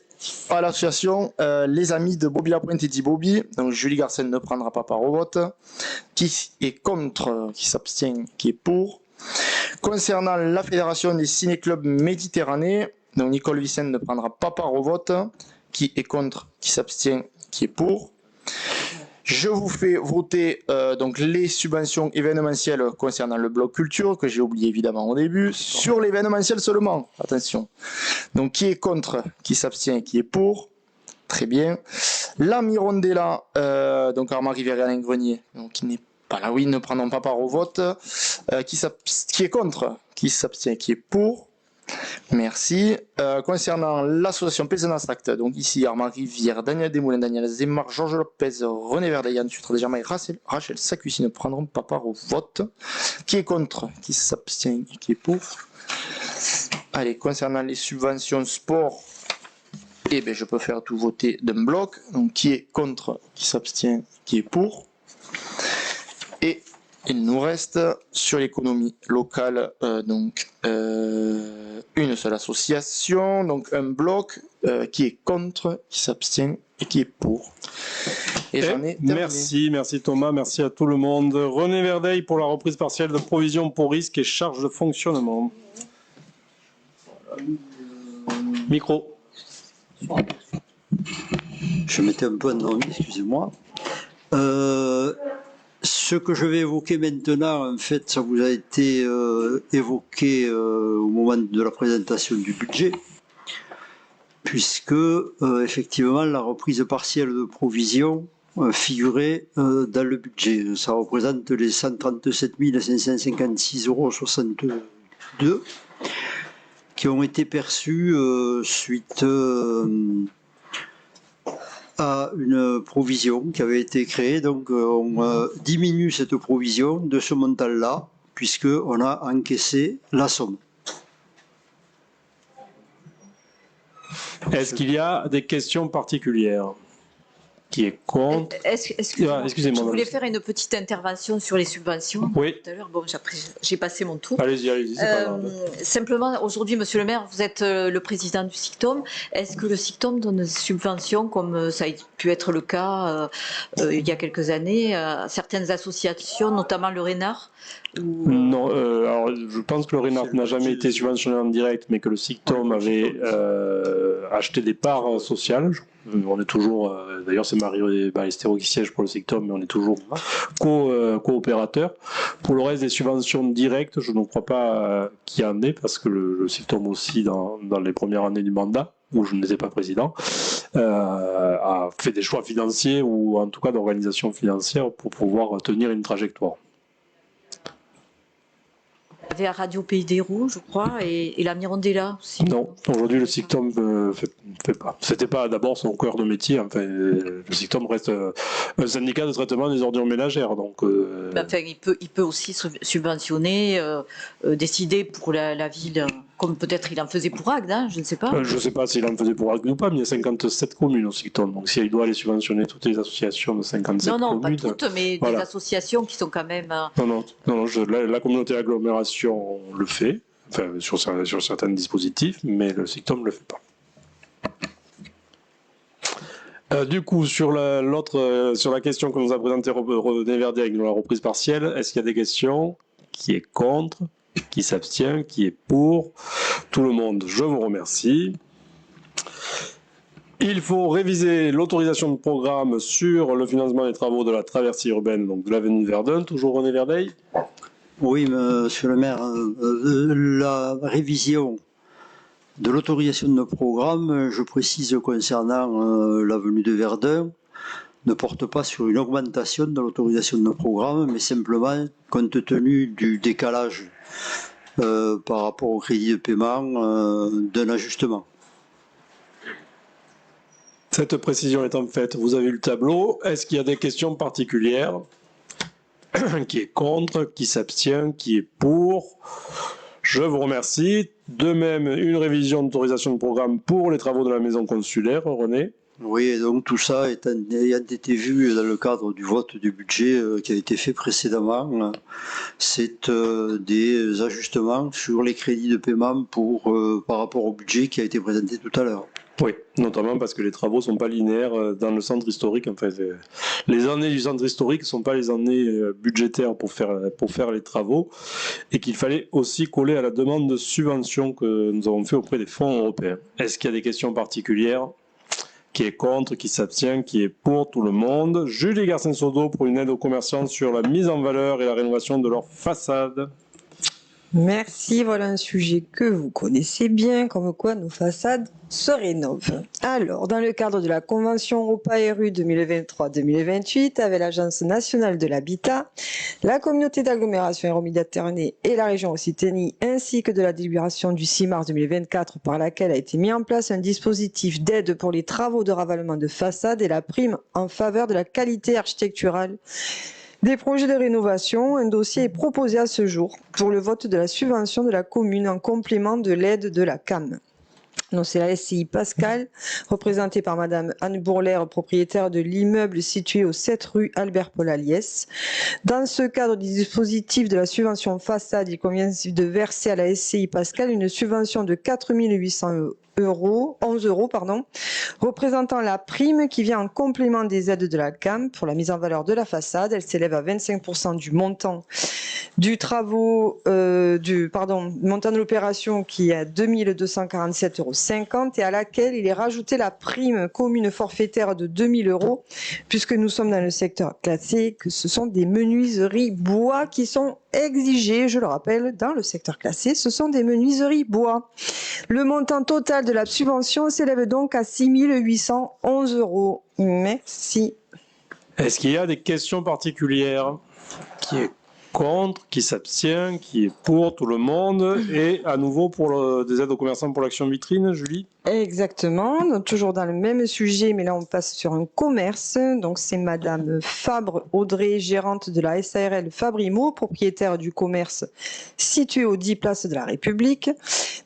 à l'association Les Amis de Bobby Lapointe et dit Bobby, donc Julie Garcen ne prendra pas part au vote. Qui est contre? Qui s'abstient? Qui est pour? Concernant la fédération des ciné-clubs Méditerranée, donc Nicole Vicente ne prendra pas part au vote. Qui est contre? Qui s'abstient? Qui est pour? Je vous fais voter donc les subventions événementielles concernant le bloc culture, que j'ai oublié évidemment au début, sur l'événementiel seulement. Attention. Donc qui est contre? Qui s'abstient? Qui est pour? Très bien. La Mirondella, donc Armand Rivère et Alain Grenier, donc qui n'est pas là, oui, ne prendront pas part au vote. Qui est contre? Qui s'abstient? Qui est pour? Merci. Concernant l'association Pézenas Tract, donc ici Armand Rivière, Daniel Desmoulins, Daniel Zemar, Georges Lopez, René Verdeillan, Sutra Desjardins et Rachel Sacusi ne prendront pas part au vote. Qui est contre? Qui s'abstient? Qui est pour? Allez, concernant les subventions sport, eh bien, je peux faire tout voter d'un bloc. Donc, qui est contre? Qui s'abstient? Qui est pour? Et il nous reste sur l'économie locale une seule association, donc un bloc qui est contre, qui s'abstient et qui est pour. Et j'en ai terminé. Merci Thomas, merci à tout le monde. René Verdeil pour la reprise partielle de provisions pour risque et charges de fonctionnement. Micro. Je mettais un peu en nom, excusez-moi. Ce que je vais évoquer maintenant, en fait, ça vous a été évoqué au moment de la présentation du budget, puisque effectivement la reprise partielle de provision figurait dans le budget. Ça représente les 137 556,62 € qui ont été perçus suite à une provision qui avait été créée. Donc on diminue cette provision de ce montant-là, puisqu'on a encaissé la somme. Est-ce qu'il y a des questions particulières? Qui est contre? Excusez-moi, excusez-moi, je voulais madame. faire une petite intervention sur les subventions. Oui. Tout à l'heure, bon, j'ai passé mon tour. Allez-y, c'est pas grave. Simplement, aujourd'hui, monsieur le maire, vous êtes le président du SICTOM. Est-ce que le SICTOM donne des subventions, comme ça a pu être le cas il y a quelques années, à certaines associations, notamment le RENAR, Non, alors je pense que le RENART n'a jamais été subventionné en direct, mais que le SICTOM avait acheté des parts sociales. On est toujours, d'ailleurs c'est Marie Ballesteros qui siège pour le SICTOM, mais on est toujours coopérateur. Pour le reste des subventions directes, je ne crois pas qu'il y en ait, parce que le SICTOM aussi, dans les premières années du mandat, où je n'étais pas président, a fait des choix financiers, ou en tout cas d'organisation financière, pour pouvoir tenir une trajectoire. Il y avait à Radio Pays des Roues, je crois, et la Mirandella aussi. Non, aujourd'hui le SICTOM ne fait pas. C'était pas d'abord son cœur de métier. Enfin, le SICTOM reste un syndicat de traitement des ordures ménagères. Donc, Enfin, il peut aussi subventionner, décider pour la ville, comme peut-être il en faisait pour Agde, hein, je ne sais pas. je ne sais pas s'il en faisait pour Agde ou pas, mais il y a 57 communes au SICTOM. Donc s'il doit aller subventionner toutes les associations de 57 communes... Non, pas toutes, mais voilà. Des associations qui sont quand même... Non, la communauté d'agglomération le fait, enfin, sur certains dispositifs, mais le SICTOM ne le fait pas. Du coup, sur la question que nous a présentée René Verdet avec la reprise partielle, est-ce qu'il y a des questions? Qui est contre? Qui s'abstient? Qui est pour? Tout le monde, je vous remercie. Il faut réviser l'autorisation de programme sur le financement des travaux de la traversée urbaine, donc de l'avenue Verdun. Toujours René Verdet? Oui, monsieur le maire, la révision de l'autorisation de programme, je précise concernant l'avenue de Verdun, ne porte pas sur une augmentation de l'autorisation de programme, mais simplement compte tenu du décalage par rapport au crédit de paiement d'un ajustement. Cette précision étant faite, vous avez le tableau. Est-ce qu'il y a des questions particulières? Qui est contre? Qui s'abstient? Qui est pour? Je vous remercie. De même, une révision d'autorisation de programme pour les travaux de la maison consulaire, René. Oui, et donc tout ça ayant été vu dans le cadre du vote du budget qui a été fait précédemment, c'est des ajustements sur les crédits de paiement par rapport au budget qui a été présenté tout à l'heure. Oui, notamment parce que les travaux ne sont pas linéaires dans le centre historique. Enfin, les années du centre historique ne sont pas les années budgétaires pour faire les travaux, et qu'il fallait aussi coller à la demande de subvention que nous avons fait auprès des fonds européens. Est-ce qu'il y a des questions particulières? Qui est contre? Qui s'abstient? Qui est pour? Tout le monde. Julie Garcin-Sodo pour une aide aux commerçants sur la mise en valeur et la rénovation de leur façade. Merci, voilà un sujet que vous connaissez bien, comme quoi nos façades se rénovent. Alors, dans le cadre de la Convention Europa-RU 2023-2028 avec l'Agence nationale de l'habitat, la communauté d'agglomération Euroméditerranée et la région Occitanie, ainsi que de la délibération du 6 mars 2024 par laquelle a été mis en place un dispositif d'aide pour les travaux de ravalement de façade et la prime en faveur de la qualité architecturale des projets de rénovation, un dossier est proposé à ce jour pour le vote de la subvention de la commune en complément de l'aide de la CAM. Donc c'est la SCI Pascal, représentée par Madame Anne Bourlère, propriétaire de l'immeuble situé au 7 rue Albert-Paul Aliès. Dans ce cadre du dispositif de la subvention façade, il convient de verser à la SCI Pascal une subvention de 4 800 11 euros, représentant la prime qui vient en complément des aides de la CAM pour la mise en valeur de la façade. Elle s'élève à 25% du montant montant de l'opération qui est à 2 247,50 euros et à laquelle il est rajouté la prime commune forfaitaire de 2 000 euros puisque nous sommes dans le secteur classé, que ce sont des menuiseries bois qui sont exigées, je le rappelle, dans le secteur classé, ce sont des menuiseries bois. Le montant total de la subvention s'élève donc à 6 811 euros. Merci. Est-ce qu'il y a des questions particulières? Qui est contre? Qui s'abstient? Qui est pour? Tout le monde. Et à nouveau pour des aides aux commerçants pour l'action vitrine, Julie? Exactement, donc toujours dans le même sujet, mais là on passe sur un commerce. Donc c'est Madame Fabre Audrey, gérante de la SARL Fabrimo, propriétaire du commerce situé aux 10 places de la République.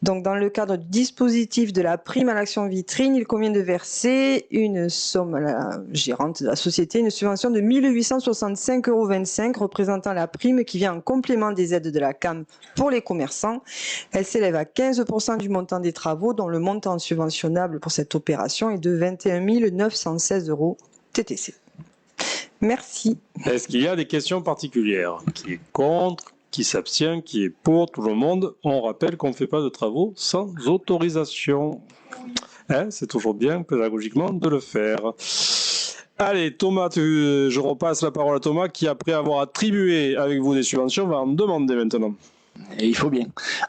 Donc dans le cadre du dispositif de la prime à l'action vitrine, il convient de verser une somme à la gérante de la société, une subvention de 1 865,25 euros représentant la prime qui vient en complément des aides de la CAM pour les commerçants. Elle s'élève à 15% du montant des travaux, dont le montant subventionnable pour cette opération est de 21 916 euros TTC. Merci. Est-ce qu'il y a des questions particulières? Qui est contre? qui s'abstient, qui est pour, tout le monde. On rappelle qu'on ne fait pas de travaux sans autorisation. Hein, c'est toujours bien pédagogiquement de le faire. Allez, Thomas, je repasse la parole à Thomas qui, après avoir attribué avec vous des subventions, va en demander maintenant. Et il faut bien.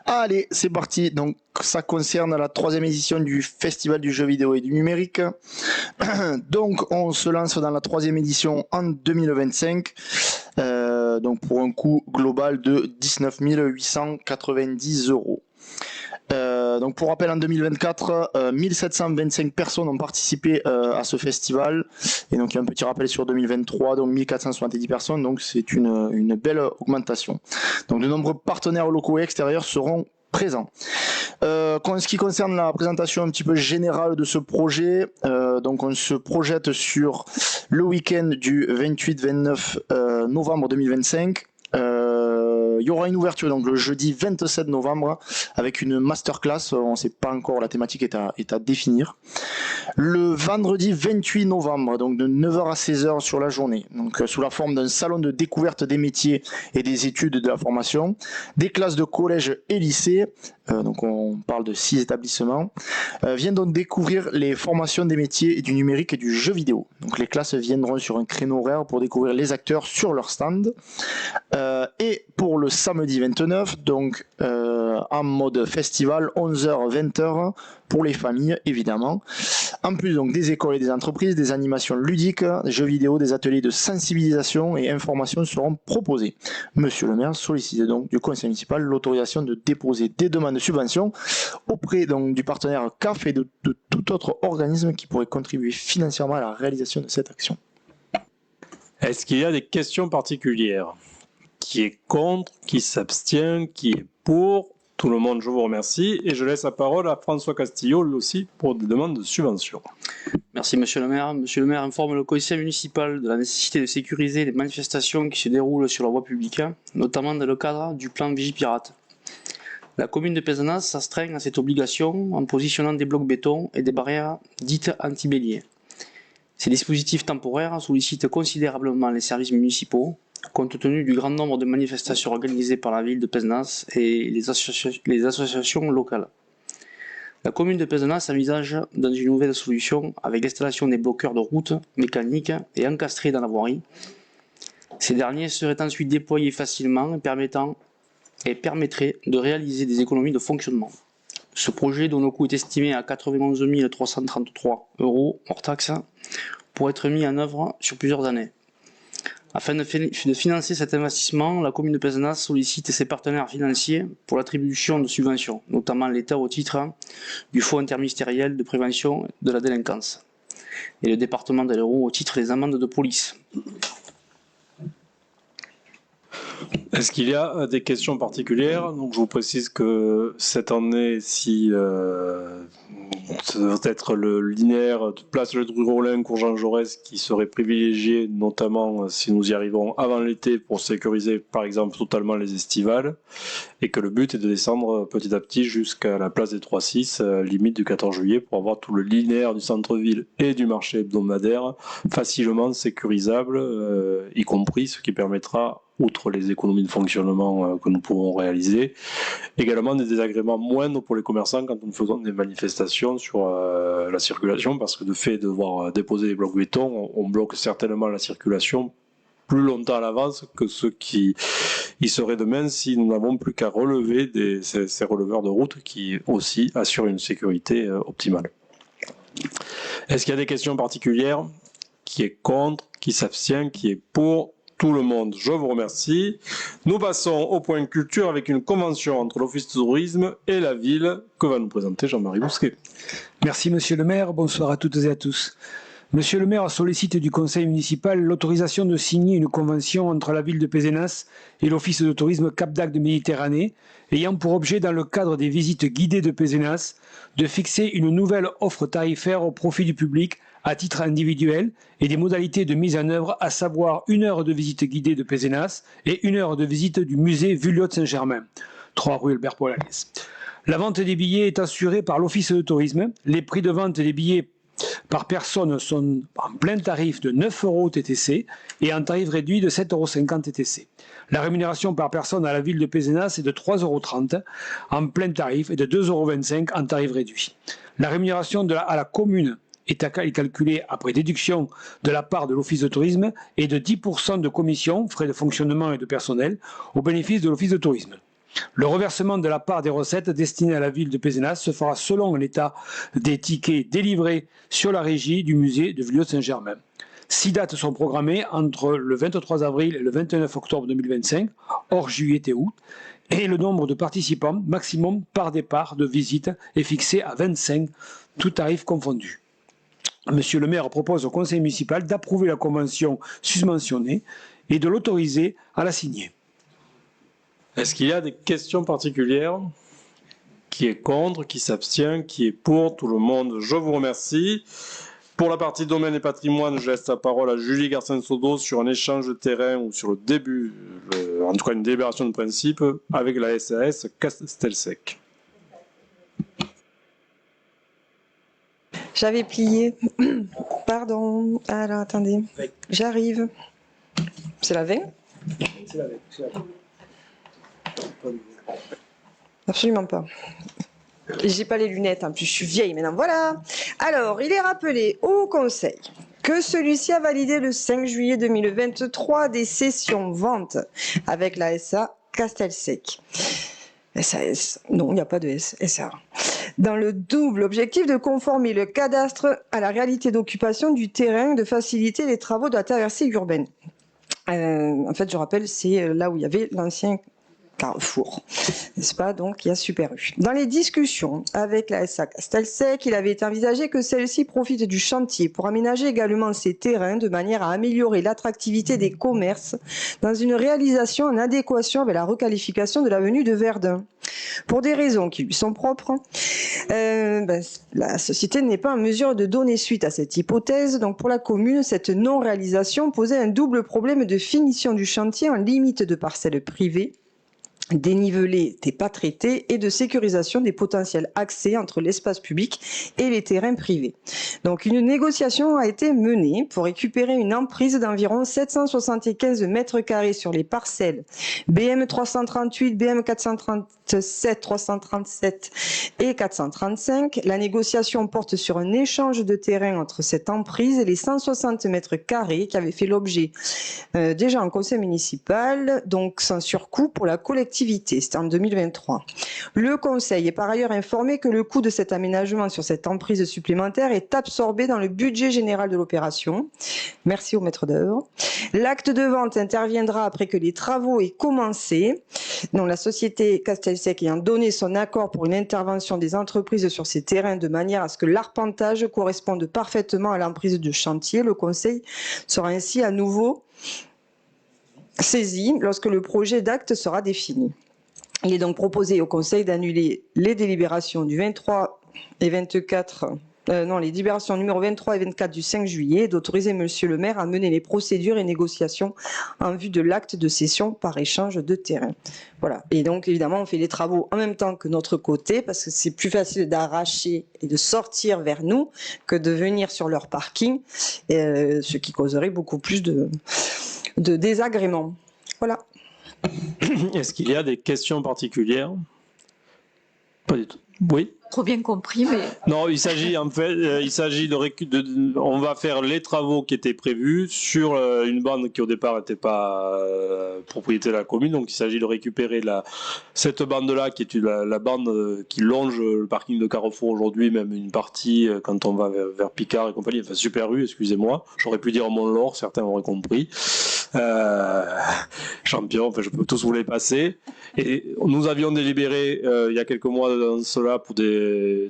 Allez, c'est parti. Donc, ça concerne la 3e édition du Festival du jeu vidéo et du numérique. Donc, on se lance dans la 3e édition en 2025. Donc, pour un coût global de 19 890 €. Donc pour rappel, en 2024, 1725 personnes ont participé à ce festival. Et donc il y a un petit rappel sur 2023, donc 1470 personnes. Donc c'est une belle augmentation. Donc de nombreux partenaires locaux et extérieurs seront présents. En ce qui concerne la présentation un petit peu générale de ce projet, donc on se projette sur le week-end du 28-29 novembre 2025. Il y aura une ouverture donc le jeudi 27 novembre avec une masterclass. On ne sait pas encore, la thématique est à définir. Le vendredi 28 novembre, donc de 9h à 16h sur la journée, donc sous la forme d'un salon de découverte des métiers et des études de la formation, des classes de collège et lycée, donc on parle de 6 établissements, viennent donc découvrir les formations des métiers et du numérique et du jeu vidéo. Donc les classes viendront sur un créneau horaire pour découvrir les acteurs sur leur stand. Et pour le samedi 29, donc en mode festival, 11h-20h pour les familles évidemment. En plus donc des écoles et des entreprises, des animations ludiques, des jeux vidéo, des ateliers de sensibilisation et information seront proposés. Monsieur le maire sollicite donc du conseil municipal l'autorisation de déposer des demandes de subvention auprès donc du partenaire CAF et de tout autre organisme qui pourrait contribuer financièrement à la réalisation de cette action. Est-ce qu'il y a des questions particulières? Qui est contre? Qui s'abstient? Qui est pour? Tout le monde, je vous remercie. Et je laisse la parole à François Castillo, lui aussi, pour des demandes de subvention. Merci Monsieur le maire. Monsieur le maire informe le conseil municipal de la nécessité de sécuriser les manifestations qui se déroulent sur la voie publique, notamment dans le cadre du plan Vigipirate. La commune de Pézenas s'astreint à cette obligation en positionnant des blocs béton et des barrières dites anti-béliers. Ces dispositifs temporaires sollicitent considérablement les services municipaux, compte tenu du grand nombre de manifestations organisées par la ville de Pézenas et les associations locales. La commune de Pézenas envisage dans une nouvelle solution avec l'installation des bloqueurs de route mécaniques et encastrés dans la voirie. Ces derniers seraient ensuite déployés facilement et permettraient de réaliser des économies de fonctionnement. Ce projet, dont le coût est estimé à 91 333 € hors taxe, pourrait être mis en œuvre sur plusieurs années. Afin de financer cet investissement, la commune de Pézenas sollicite ses partenaires financiers pour l'attribution de subventions, notamment l'État au titre du Fonds interministériel de prévention de la délinquance et le département de l'Hérault au titre des amendes de police. Est-ce qu'il y a des questions particulières? Donc, je vous précise que cette année, si ça doit être le linéaire de place Le Dru-Rollin, cours Jean Jaurès, qui serait privilégié, notamment si nous y arrivons avant l'été, pour sécuriser par exemple totalement les estivales, et que le but est de descendre petit à petit jusqu'à la place des 3-6, limite du 14 juillet, pour avoir tout le linéaire du centre-ville et du marché hebdomadaire facilement sécurisable, y compris ce qui permettra, outre les économies de fonctionnement que nous pourrons réaliser, également des désagréments moindres pour les commerçants quand nous faisons des manifestations sur la circulation, parce que de fait de devoir déposer des blocs béton, on bloque certainement la circulation plus longtemps à l'avance que ce qui y serait demain si nous n'avons plus qu'à relever ces releveurs de route qui aussi assurent une sécurité optimale. Est-ce qu'il y a des questions particulières? Qui est contre? Qui s'abstient? Qui est pour? Tout le monde, je vous remercie. Nous passons au point culture avec une convention entre l'Office de tourisme et la ville que va nous présenter Jean-Marie Bousquet. Merci Monsieur le maire, bonsoir à toutes et à tous. Monsieur le maire sollicite du conseil municipal l'autorisation de signer une convention entre la ville de Pézenas et l'Office de tourisme Cap d'Agde Méditerranée, ayant pour objet, dans le cadre des visites guidées de Pézenas, de fixer une nouvelle offre tarifaire au profit du public à titre individuel et des modalités de mise en œuvre, à savoir 1 heure de visite guidée de Pézenas et 1 heure de visite du musée Vulliot-Saint-Germain, 3 rue Albert Polanès. La vente des billets est assurée par l'Office de tourisme. Les prix de vente des billets par personne sont en plein tarif de 9 € TTC et en tarif réduit de 7,50 € TTC. La rémunération par personne à la ville de Pézenas est de 3,30 € en plein tarif et de 2,25 € en tarif réduit. La rémunération à la commune est calculée après déduction de la part de l'Office de tourisme et de 10% de commission, frais de fonctionnement et de personnel, au bénéfice de l'Office de tourisme. Le reversement de la part des recettes destinées à la ville de Pézenas se fera selon l'état des tickets délivrés sur la régie du musée de Villot-Saint-Germain. 6 dates sont programmées entre le 23 avril et le 29 octobre 2025, hors juillet et août, et le nombre de participants maximum par départ de visite est fixé à 25, tout tarif confondu. Monsieur le maire propose au conseil municipal d'approuver la convention susmentionnée et de l'autoriser à la signer. Est-ce qu'il y a des questions particulières? Qui est contre? Qui s'abstient? Qui est pour? Tout le monde, je vous remercie. Pour la partie domaine et patrimoine, je laisse la parole à Julie Garcin-Sodo sur un échange de terrain ou sur le début, en tout cas une délibération de principe avec la SAS Castelsec. J'avais plié. Pardon. Alors, attendez. J'arrive. C'est la veille? C'est la veille. Absolument pas. J'ai pas les lunettes, en plus je suis vieille maintenant. Voilà. Alors, il est rappelé au Conseil que celui-ci a validé le 5 juillet 2023 des sessions vente avec la SA Castelsec. SAS, non, il n'y a pas de SA. Dans le double objectif de conformer le cadastre à la réalité d'occupation du terrain, de faciliter les travaux de la traversée urbaine. En fait, je rappelle, c'est là où il y avait l'ancien Carrefour, n'est-ce pas? Donc, il y a Super U. Dans les discussions avec la SA Castelsec, il avait été envisagé que celle-ci profite du chantier pour aménager également ses terrains de manière à améliorer l'attractivité des commerces dans une réalisation en adéquation avec la requalification de l'avenue de Verdun. Pour des raisons qui lui sont propres, la société n'est pas en mesure de donner suite à cette hypothèse. Donc, pour la commune, cette non-réalisation posait un double problème de finition du chantier en limite de parcelles privées, dénivelé n'était pas traité, et de sécurisation des potentiels accès entre l'espace public et les terrains privés. Donc une négociation a été menée pour récupérer une emprise d'environ 775 mètres carrés sur les parcelles BM 338, BM 437, 337 et 435. La négociation porte sur un échange de terrain entre cette emprise et les 160 mètres carrés qui avaient fait l'objet déjà en conseil municipal, donc sans surcoût pour la collectivité. C'était en 2023. Le conseil est par ailleurs informé que le coût de cet aménagement sur cette emprise supplémentaire est absorbé dans le budget général de l'opération. Merci au maître d'œuvre. L'acte de vente interviendra après que les travaux aient commencé. Donc la société Castelsec ayant donné son accord pour une intervention des entreprises sur ces terrains de manière à ce que l'arpentage corresponde parfaitement à l'emprise de chantier, le conseil sera ainsi à nouveau saisi lorsque le projet d'acte sera défini. Il est donc proposé au Conseil d'annuler les délibérations du 23 et 24, les délibérations numéro 23 et 24 du 5 juillet, et d'autoriser Monsieur le maire à mener les procédures et négociations en vue de l'acte de cession par échange de terrain. Voilà. Et donc évidemment, on fait les travaux en même temps que notre côté, parce que c'est plus facile d'arracher et de sortir vers nous que de venir sur leur parking, ce qui causerait beaucoup plus de désagréments. Voilà. Est-ce qu'il y a des questions particulières? Pas du tout. Oui. Trop bien compris, mais... Non, il s'agit en fait, on va faire les travaux qui étaient prévus sur une bande qui au départ n'était pas propriété de la commune, donc il s'agit de récupérer cette bande-là qui est la bande qui longe le parking de Carrefour aujourd'hui, même une partie quand on va vers Picard et compagnie, enfin Super U, excusez-moi, j'aurais pu dire Mont-Laur, certains auraient compris. Champion, enfin je peux tous vous les passer. Et nous avions délibéré il y a quelques mois dans cela pour des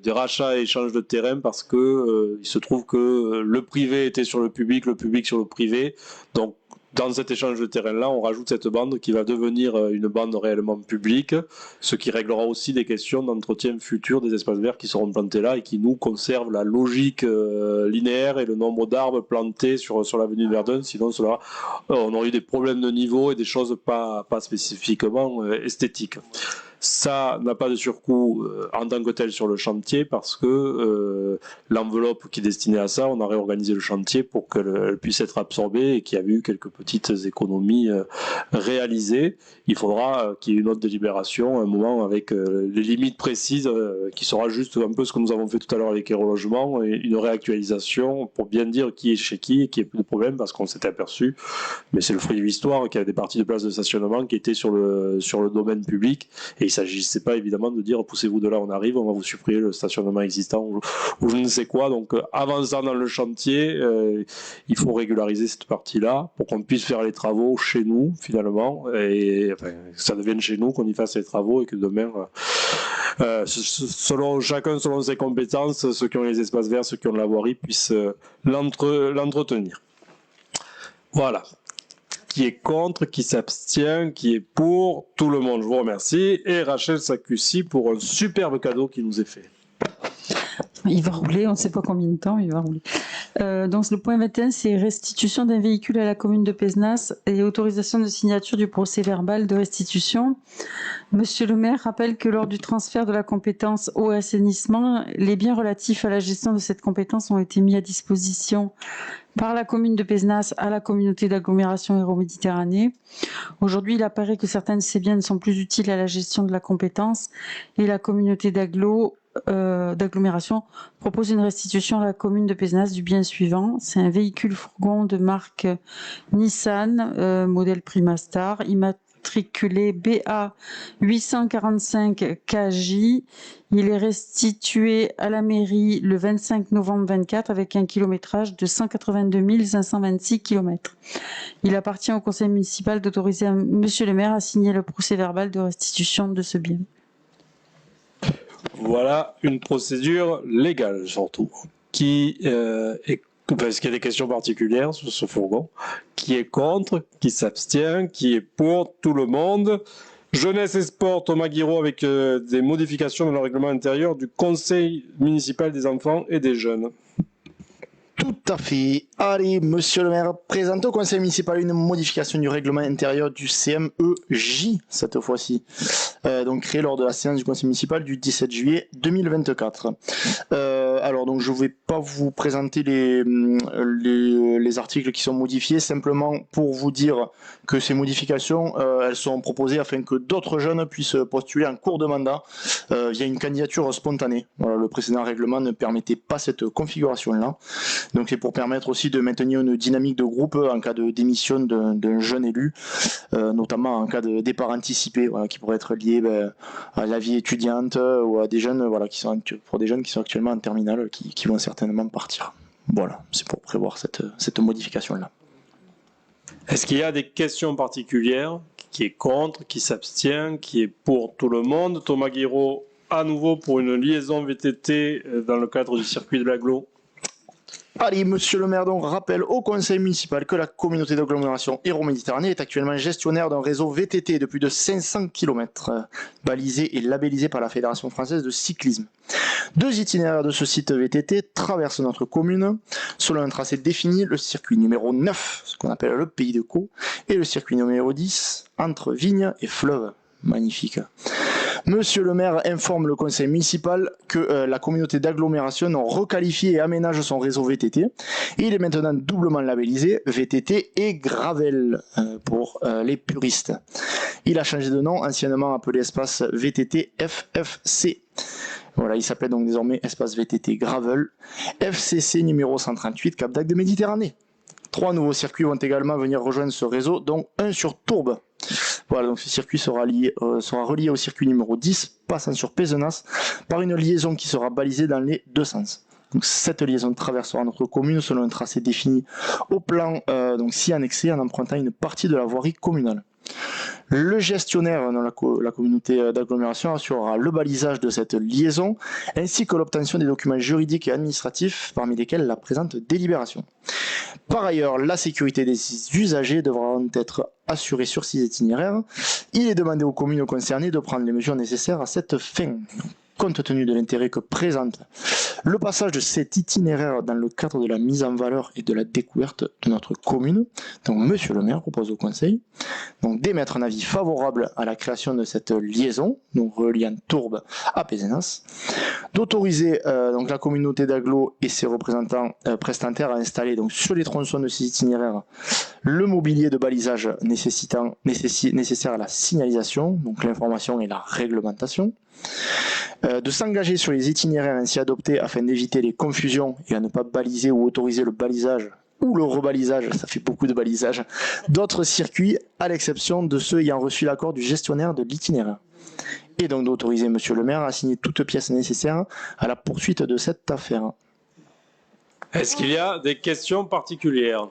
rachats et échanges de terrain parce que il se trouve que le privé était sur le public sur le privé. Donc dans cet échange de terrain-là, on rajoute cette bande qui va devenir une bande réellement publique, ce qui réglera aussi des questions d'entretien futur des espaces verts qui seront plantés là et qui nous conservent la logique linéaire et le nombre d'arbres plantés sur l'avenue de Verdun. Sinon, on aurait eu des problèmes de niveau et des choses pas spécifiquement esthétiques. Ça n'a pas de surcoût en tant que tel sur le chantier parce que l'enveloppe qui est destinée à ça, on a réorganisé le chantier pour qu'elle puisse être absorbée et qu'il y a eu quelques petites économies réalisées. Il faudra qu'il y ait une autre délibération, un moment avec les limites précises qui sera juste un peu ce que nous avons fait tout à l'heure avec Aérologement et une réactualisation pour bien dire qui est chez qui et qu'il n'y ait plus de problème parce qu'on s'était aperçu, mais c'est le fruit de l'histoire, qu'il y avait des parties de places de stationnement qui étaient sur le domaine public et il s'agissait pas évidemment de dire poussez-vous de là, on arrive, on va vous supprimer le stationnement existant ou je ne sais quoi. Donc avançant dans le chantier, il faut régulariser cette partie-là pour qu'on puisse faire les travaux chez nous finalement et enfin, que ça devienne chez nous, qu'on y fasse les travaux et que demain chacun selon ses compétences, ceux qui ont les espaces verts, ceux qui ont de la voirie puissent l'entretenir. Voilà. Qui est contre, qui s'abstient, qui est pour, tout le monde. Je vous remercie. Et Rachel Sacussi pour un superbe cadeau qui nous est fait. Il va rouler, on ne sait pas combien de temps, il va rouler. Donc le point 21, c'est restitution d'un véhicule à la commune de Pézenas et autorisation de signature du procès verbal de restitution. Monsieur le maire rappelle que lors du transfert de la compétence eau et assainissement, les biens relatifs à la gestion de cette compétence ont été mis à disposition par la commune de Pézenas à la communauté d'agglomération Hérault-Méditerranée. Aujourd'hui, il apparaît que certains de ces biens ne sont plus utiles à la gestion de la compétence et la communauté d'agglomération propose une restitution à la commune de Pézenas du bien suivant. C'est un véhicule fourgon de marque Nissan, modèle Primastar, immatriculé BA 845 KJ. Il est restitué à la mairie le 25 novembre 24 avec un kilométrage de 182 526 km. Il appartient au conseil municipal d'autoriser monsieur le maire à signer le procès verbal de restitution de ce bien. Voilà une procédure légale surtout, parce qu'il y a des questions particulières sur ce fourgon, qui est contre, qui s'abstient, qui est pour, tout le monde. Jeunesse et sport, Thomas Guiraud avec des modifications dans le règlement intérieur du conseil municipal des enfants et des jeunes. Tout à fait. Allez, monsieur le maire, présente au conseil municipal une modification du règlement intérieur du CMEJ, cette fois-ci. Donc créé lors de la séance du conseil municipal du 17 juillet 2024. Alors, donc, je ne vais pas vous présenter les articles qui sont modifiés, simplement pour vous dire que ces modifications, elles sont proposées afin que d'autres jeunes puissent postuler en cours de mandat via une candidature spontanée. Voilà, le précédent règlement ne permettait pas cette configuration-là. Donc c'est pour permettre aussi de maintenir une dynamique de groupe en cas de démission d'un jeune élu, notamment en cas de départ anticipé, voilà, qui pourrait être lié à la vie étudiante ou à des jeunes, voilà, pour des jeunes qui sont actuellement en terminale, qui vont certainement partir. Voilà, c'est pour prévoir cette modification-là. Est-ce qu'il y a des questions particulières? Qui est contre, qui s'abstient, qui est pour tout le monde? Thomas Guiraud, à nouveau pour une liaison VTT dans le cadre du circuit de l'Agglo. Allez, monsieur le maire, donc rappelle au conseil municipal que la communauté d'agglomération Hérault-Méditerranée est actuellement gestionnaire d'un réseau VTT de plus de 500 km, balisé et labellisé par la Fédération française de cyclisme. 2 itinéraires de ce site VTT traversent notre commune, selon un tracé défini, le circuit numéro 9, ce qu'on appelle le Pays de Caux, et le circuit numéro 10, entre Vignes et Fleuve. Magnifique. Monsieur le maire informe le conseil municipal que la communauté d'agglomération requalifie et aménage son réseau VTT. Et il est maintenant doublement labellisé VTT et Gravel pour les puristes. Il a changé de nom, anciennement appelé espace VTT FFC. Voilà, il s'appelle donc désormais espace VTT Gravel, FCC numéro 138, Cap d'Agde de Méditerranée. 3 nouveaux circuits vont également venir rejoindre ce réseau, dont un sur Tourbe. Voilà, donc ce circuit sera relié au circuit numéro 10, passant sur Pézenas, par une liaison qui sera balisée dans les 2 sens. Donc cette liaison traversera notre commune selon un tracé défini au plan, donc si annexé, en empruntant une partie de la voirie communale. Le gestionnaire dans la communauté d'agglomération assurera le balisage de cette liaison ainsi que l'obtention des documents juridiques et administratifs parmi lesquels la présente délibération. Par ailleurs, la sécurité des usagers devra être assurée sur ces itinéraires. Il est demandé aux communes concernées de prendre les mesures nécessaires à cette fin. compte tenu de l'intérêt que présente le passage de cet itinéraire dans le cadre de la mise en valeur et de la découverte de notre commune. Donc, monsieur le maire propose au conseil donc d'émettre un avis favorable à la création de cette liaison, donc reliant Tourbe à Pézenas, d'autoriser donc la communauté d'agglo et ses représentants prestataires à installer donc sur les tronçons de ces itinéraires le mobilier de balisage nécessaire à la signalisation, donc l'information et la réglementation, de s'engager sur les itinéraires ainsi adoptés afin d'éviter les confusions et à ne pas baliser ou autoriser le balisage ou le rebalisage, ça fait beaucoup de balisage, d'autres circuits à l'exception de ceux ayant reçu l'accord du gestionnaire de l'itinéraire. Et donc d'autoriser monsieur le maire à signer toute pièce nécessaire à la poursuite de cette affaire. Est-ce qu'il y a des questions particulières?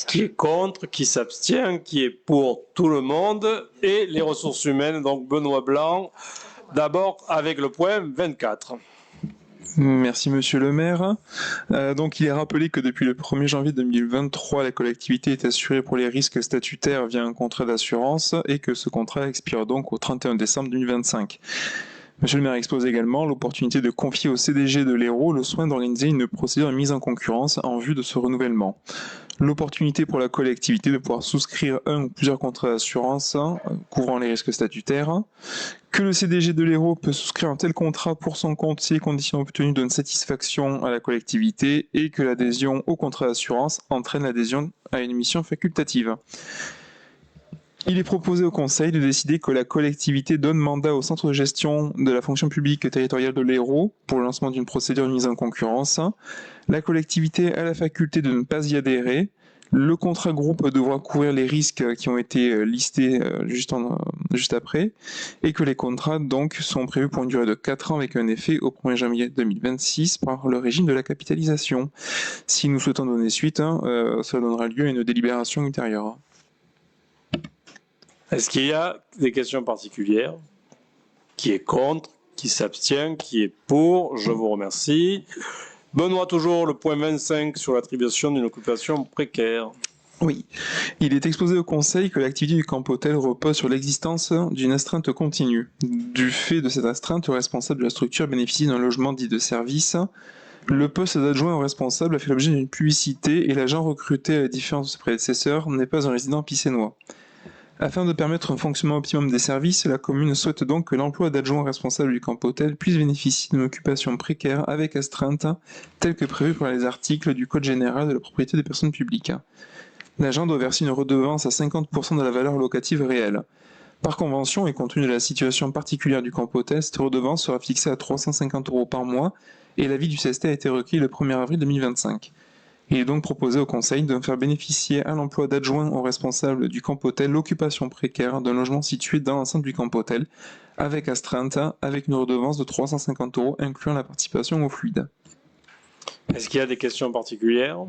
Qui est contre, qui s'abstient, qui est pour tout le monde et les ressources humaines, donc Benoît Blanc, d'abord avec le point 24. Merci Monsieur le maire. Donc il est rappelé que depuis le 1er janvier 2023, la collectivité est assurée pour les risques statutaires via un contrat d'assurance et que ce contrat expire donc au 31 décembre 2025. Monsieur le maire expose également l'opportunité de confier au CDG de l'Hérault le soin d'organiser une procédure de mise en concurrence en vue de ce renouvellement. L'opportunité pour la collectivité de pouvoir souscrire un ou plusieurs contrats d'assurance couvrant les risques statutaires, que le CDG de l'Hérault peut souscrire un tel contrat pour son compte si les conditions obtenues donnent satisfaction à la collectivité et que l'adhésion au contrat d'assurance entraîne l'adhésion à une mission facultative. Il est proposé au Conseil de décider que la collectivité donne mandat au centre de gestion de la fonction publique territoriale de l'Hérault pour le lancement d'une procédure de mise en concurrence. La collectivité a la faculté de ne pas y adhérer. Le contrat groupe devra couvrir les risques qui ont été listés juste après et que les contrats donc sont prévus pour une durée de 4 ans avec un effet au 1er janvier 2026 par le régime de la capitalisation. Si nous souhaitons donner suite, cela donnera lieu à une délibération ultérieure. Est-ce qu'il y a des questions particulières? Qui est contre? Qui s'abstient? Qui est pour? Je vous remercie. Benoît, toujours le point 25 sur l'attribution d'une occupation précaire. Oui, il est exposé au Conseil que l'activité du camp hôtel repose sur l'existence d'une astreinte continue. Du fait de cette astreinte, le responsable de la structure bénéficie d'un logement dit de service. Le poste d'adjoint au responsable a fait l'objet d'une publicité et l'agent recruté à la différence de ses prédécesseurs n'est pas un résident pissénois. Afin de permettre un fonctionnement optimum des services, la commune souhaite donc que l'emploi d'adjoint responsable du camp hôtel puisse bénéficier d'une occupation précaire avec astreinte, telle que prévue par les articles du Code général de la propriété des personnes publiques. L'agent doit verser une redevance à 50% de la valeur locative réelle. Par convention et compte tenu de la situation particulière du camp hôtel, cette redevance sera fixée à 350 € par mois et l'avis du CST a été requis le 1er avril 2025. Il est donc proposé au Conseil de faire bénéficier à l'emploi d'adjoint au responsable du camp hôtel l'occupation précaire d'un logement situé dans l'enceinte du camp hôtel, avec astreinte, avec une redevance de 350 € incluant la participation au fluide. Est-ce qu'il y a des questions particulières?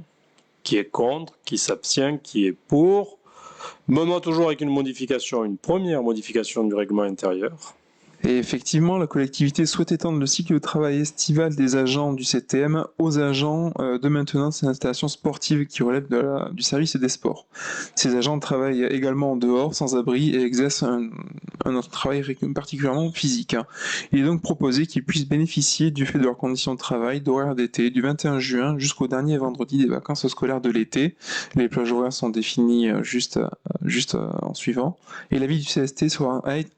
Qui est contre? Qui s'abstient? Qui est pour? Benoît, toujours avec une première modification du règlement intérieur. Et effectivement, la collectivité souhaite étendre le cycle de travail estival des agents du CTM aux agents de maintenance et d'installation sportive qui relèvent du service des sports. Ces agents travaillent également en dehors, sans abri, et exercent un travail particulièrement physique. Il est donc proposé qu'ils puissent bénéficier du fait de leurs conditions de travail d'horaires d'été du 21 juin jusqu'au dernier vendredi des vacances scolaires de l'été. Les plages horaires sont définies juste en suivant. Et l'avis du CST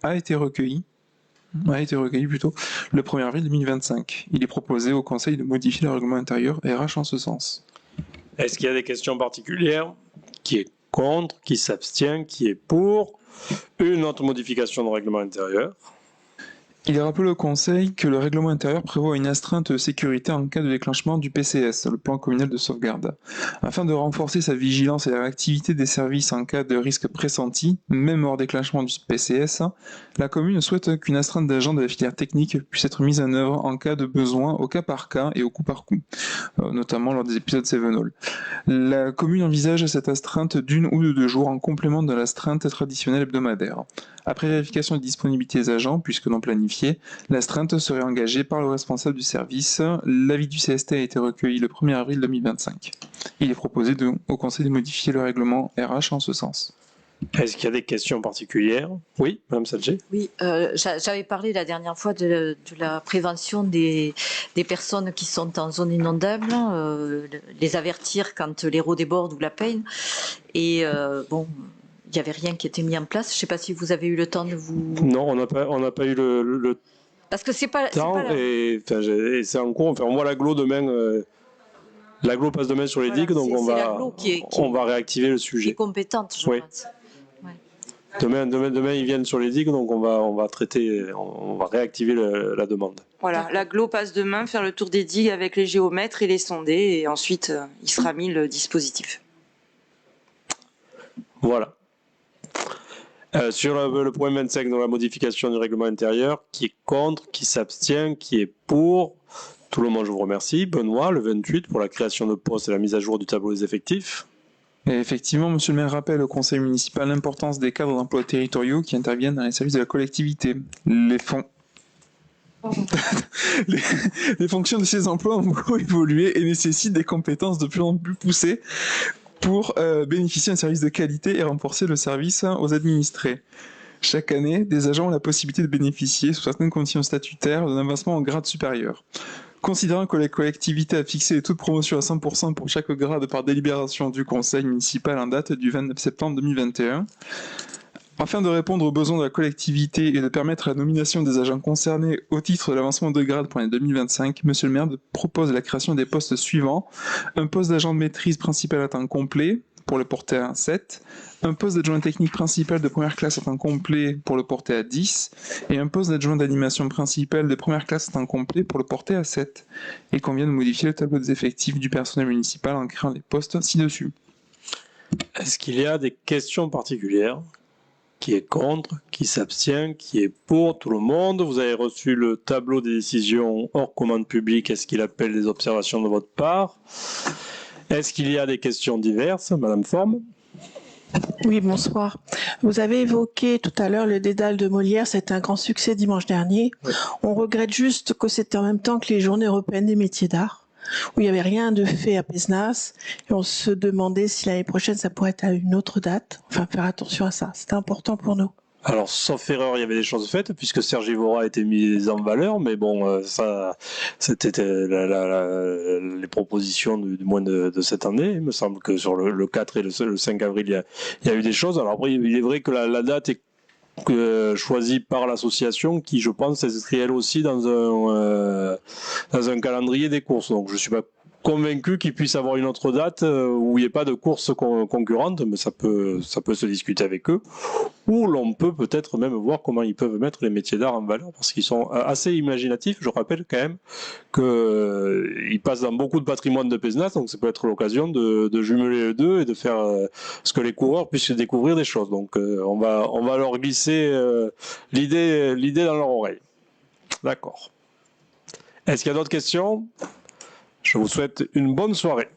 a été recueilli le 1er avril 2025. Il est proposé au Conseil de modifier le règlement intérieur RH en ce sens. Est-ce qu'il y a des questions particulières? Qui est contre? Qui s'abstient? Qui est pour? Une autre modification de règlement intérieur. Il rappelle au Conseil que le règlement intérieur prévoit une astreinte de sécurité en cas de déclenchement du PCS, le plan communal de sauvegarde. Afin de renforcer sa vigilance et la réactivité des services en cas de risque pressenti, même hors déclenchement du PCS, la commune souhaite qu'une astreinte d'agents de la filière technique puisse être mise en œuvre en cas de besoin au cas par cas et au coup par coup, notamment lors des épisodes Sevenol. La commune envisage cette astreinte d'1 ou de 2 jours en complément de l'astreinte traditionnelle hebdomadaire. Après vérification de disponibilité des agents, puisque non planifiés, l'astreinte serait engagée par le responsable du service. L'avis du CST a été recueilli le 1er avril 2025. Il est proposé au Conseil de modifier le règlement RH en ce sens. Est-ce qu'il y a des questions particulières? Oui, Madame Sadje. Oui, j'avais parlé la dernière fois de la prévention des personnes qui sont en zone inondable, les avertir quand l'Hérault déborde ou la Peine. Et bon, il n'y avait rien qui était mis en place. Je ne sais pas si vous avez eu le temps de vous... Non, on n'a pas eu le Parce que c'est pas temps la... et c'est en cours. Enfin, on voit l'agglo demain. L'agglo passe demain sur les digues, donc on va réactiver le sujet. Qui est compétente, je pense. Demain, ils viennent sur les digues, donc on va traiter, on va réactiver la demande. Voilà, l'agglo passe demain faire le tour des digues avec les géomètres et les sondés, et ensuite il sera mis le dispositif. Voilà. Sur le point 25, dans la modification du règlement intérieur, qui est contre, qui s'abstient, qui est pour. Tout le monde, je vous remercie. Benoît, le 28, pour la création de postes et la mise à jour du tableau des effectifs. Et effectivement, Monsieur le maire rappelle au conseil municipal l'importance des cadres d'emploi territoriaux qui interviennent dans les services de la collectivité. Les fonctions de ces emplois ont beaucoup évolué et nécessitent des compétences de plus en plus poussées pour bénéficier d'un service de qualité et renforcer le service aux administrés. Chaque année, des agents ont la possibilité de bénéficier, sous certaines conditions statutaires, d'un avancement au grade supérieur. Considérant que la collectivité a fixé les taux de promotion à 100% pour chaque grade par délibération du conseil municipal en date du 29 septembre 2021, afin de répondre aux besoins de la collectivité et de permettre la nomination des agents concernés au titre de l'avancement de grade pour l'année 2025, Monsieur le maire propose la création des postes suivants. Un poste d'agent de maîtrise principal à temps complet, pour le porter à 7, un poste d'adjoint technique principal de première classe à temps complet pour le porter à 10, et un poste d'adjoint d'animation principal de première classe à temps complet pour le porter à 7. Et qu'on vient de modifier le tableau des effectifs du personnel municipal en créant les postes ci-dessus. Est-ce qu'il y a des questions particulières? Qui est contre? Qui s'abstient? Qui est pour? Tout le monde. Vous avez reçu le tableau des décisions hors commande publique. Est-ce qu'il appelle des observations de votre part? Est-ce qu'il y a des questions diverses? Madame Forme. Oui, bonsoir. Vous avez évoqué tout à l'heure le dédale de Molière, c'était un grand succès dimanche dernier. Oui. On regrette juste que c'était en même temps que les journées européennes des métiers d'art, où il n'y avait rien de fait à Pézenas, et on se demandait si l'année prochaine ça pourrait être à une autre date. Enfin, faire attention à ça, c'était important pour nous. Alors, sauf erreur, il y avait des choses faites, puisque Serge Ivora a été mis en valeur, mais bon, ça, c'était les propositions du moins de cette année. Il me semble que sur le 4 et le 5 avril, il y a eu des choses. Alors après, il est vrai que la date est choisie par l'association, qui, je pense, s'inscrit elle aussi dans un calendrier des courses. Donc, je suis pas convaincu qu'il puisse avoir une autre date où il n'y ait pas de course concurrente, mais ça peut se discuter avec eux, ou l'on peut peut-être même voir comment ils peuvent mettre les métiers d'art en valeur, parce qu'ils sont assez imaginatifs. Je rappelle quand même qu'ils passent dans beaucoup de patrimoine de Pézenas, donc ça peut être l'occasion de jumeler les deux et de faire ce que les coureurs puissent découvrir des choses. Donc on va leur glisser l'idée dans leur oreille. D'accord. Est-ce qu'il y a d'autres questions ? Je vous souhaite une bonne soirée.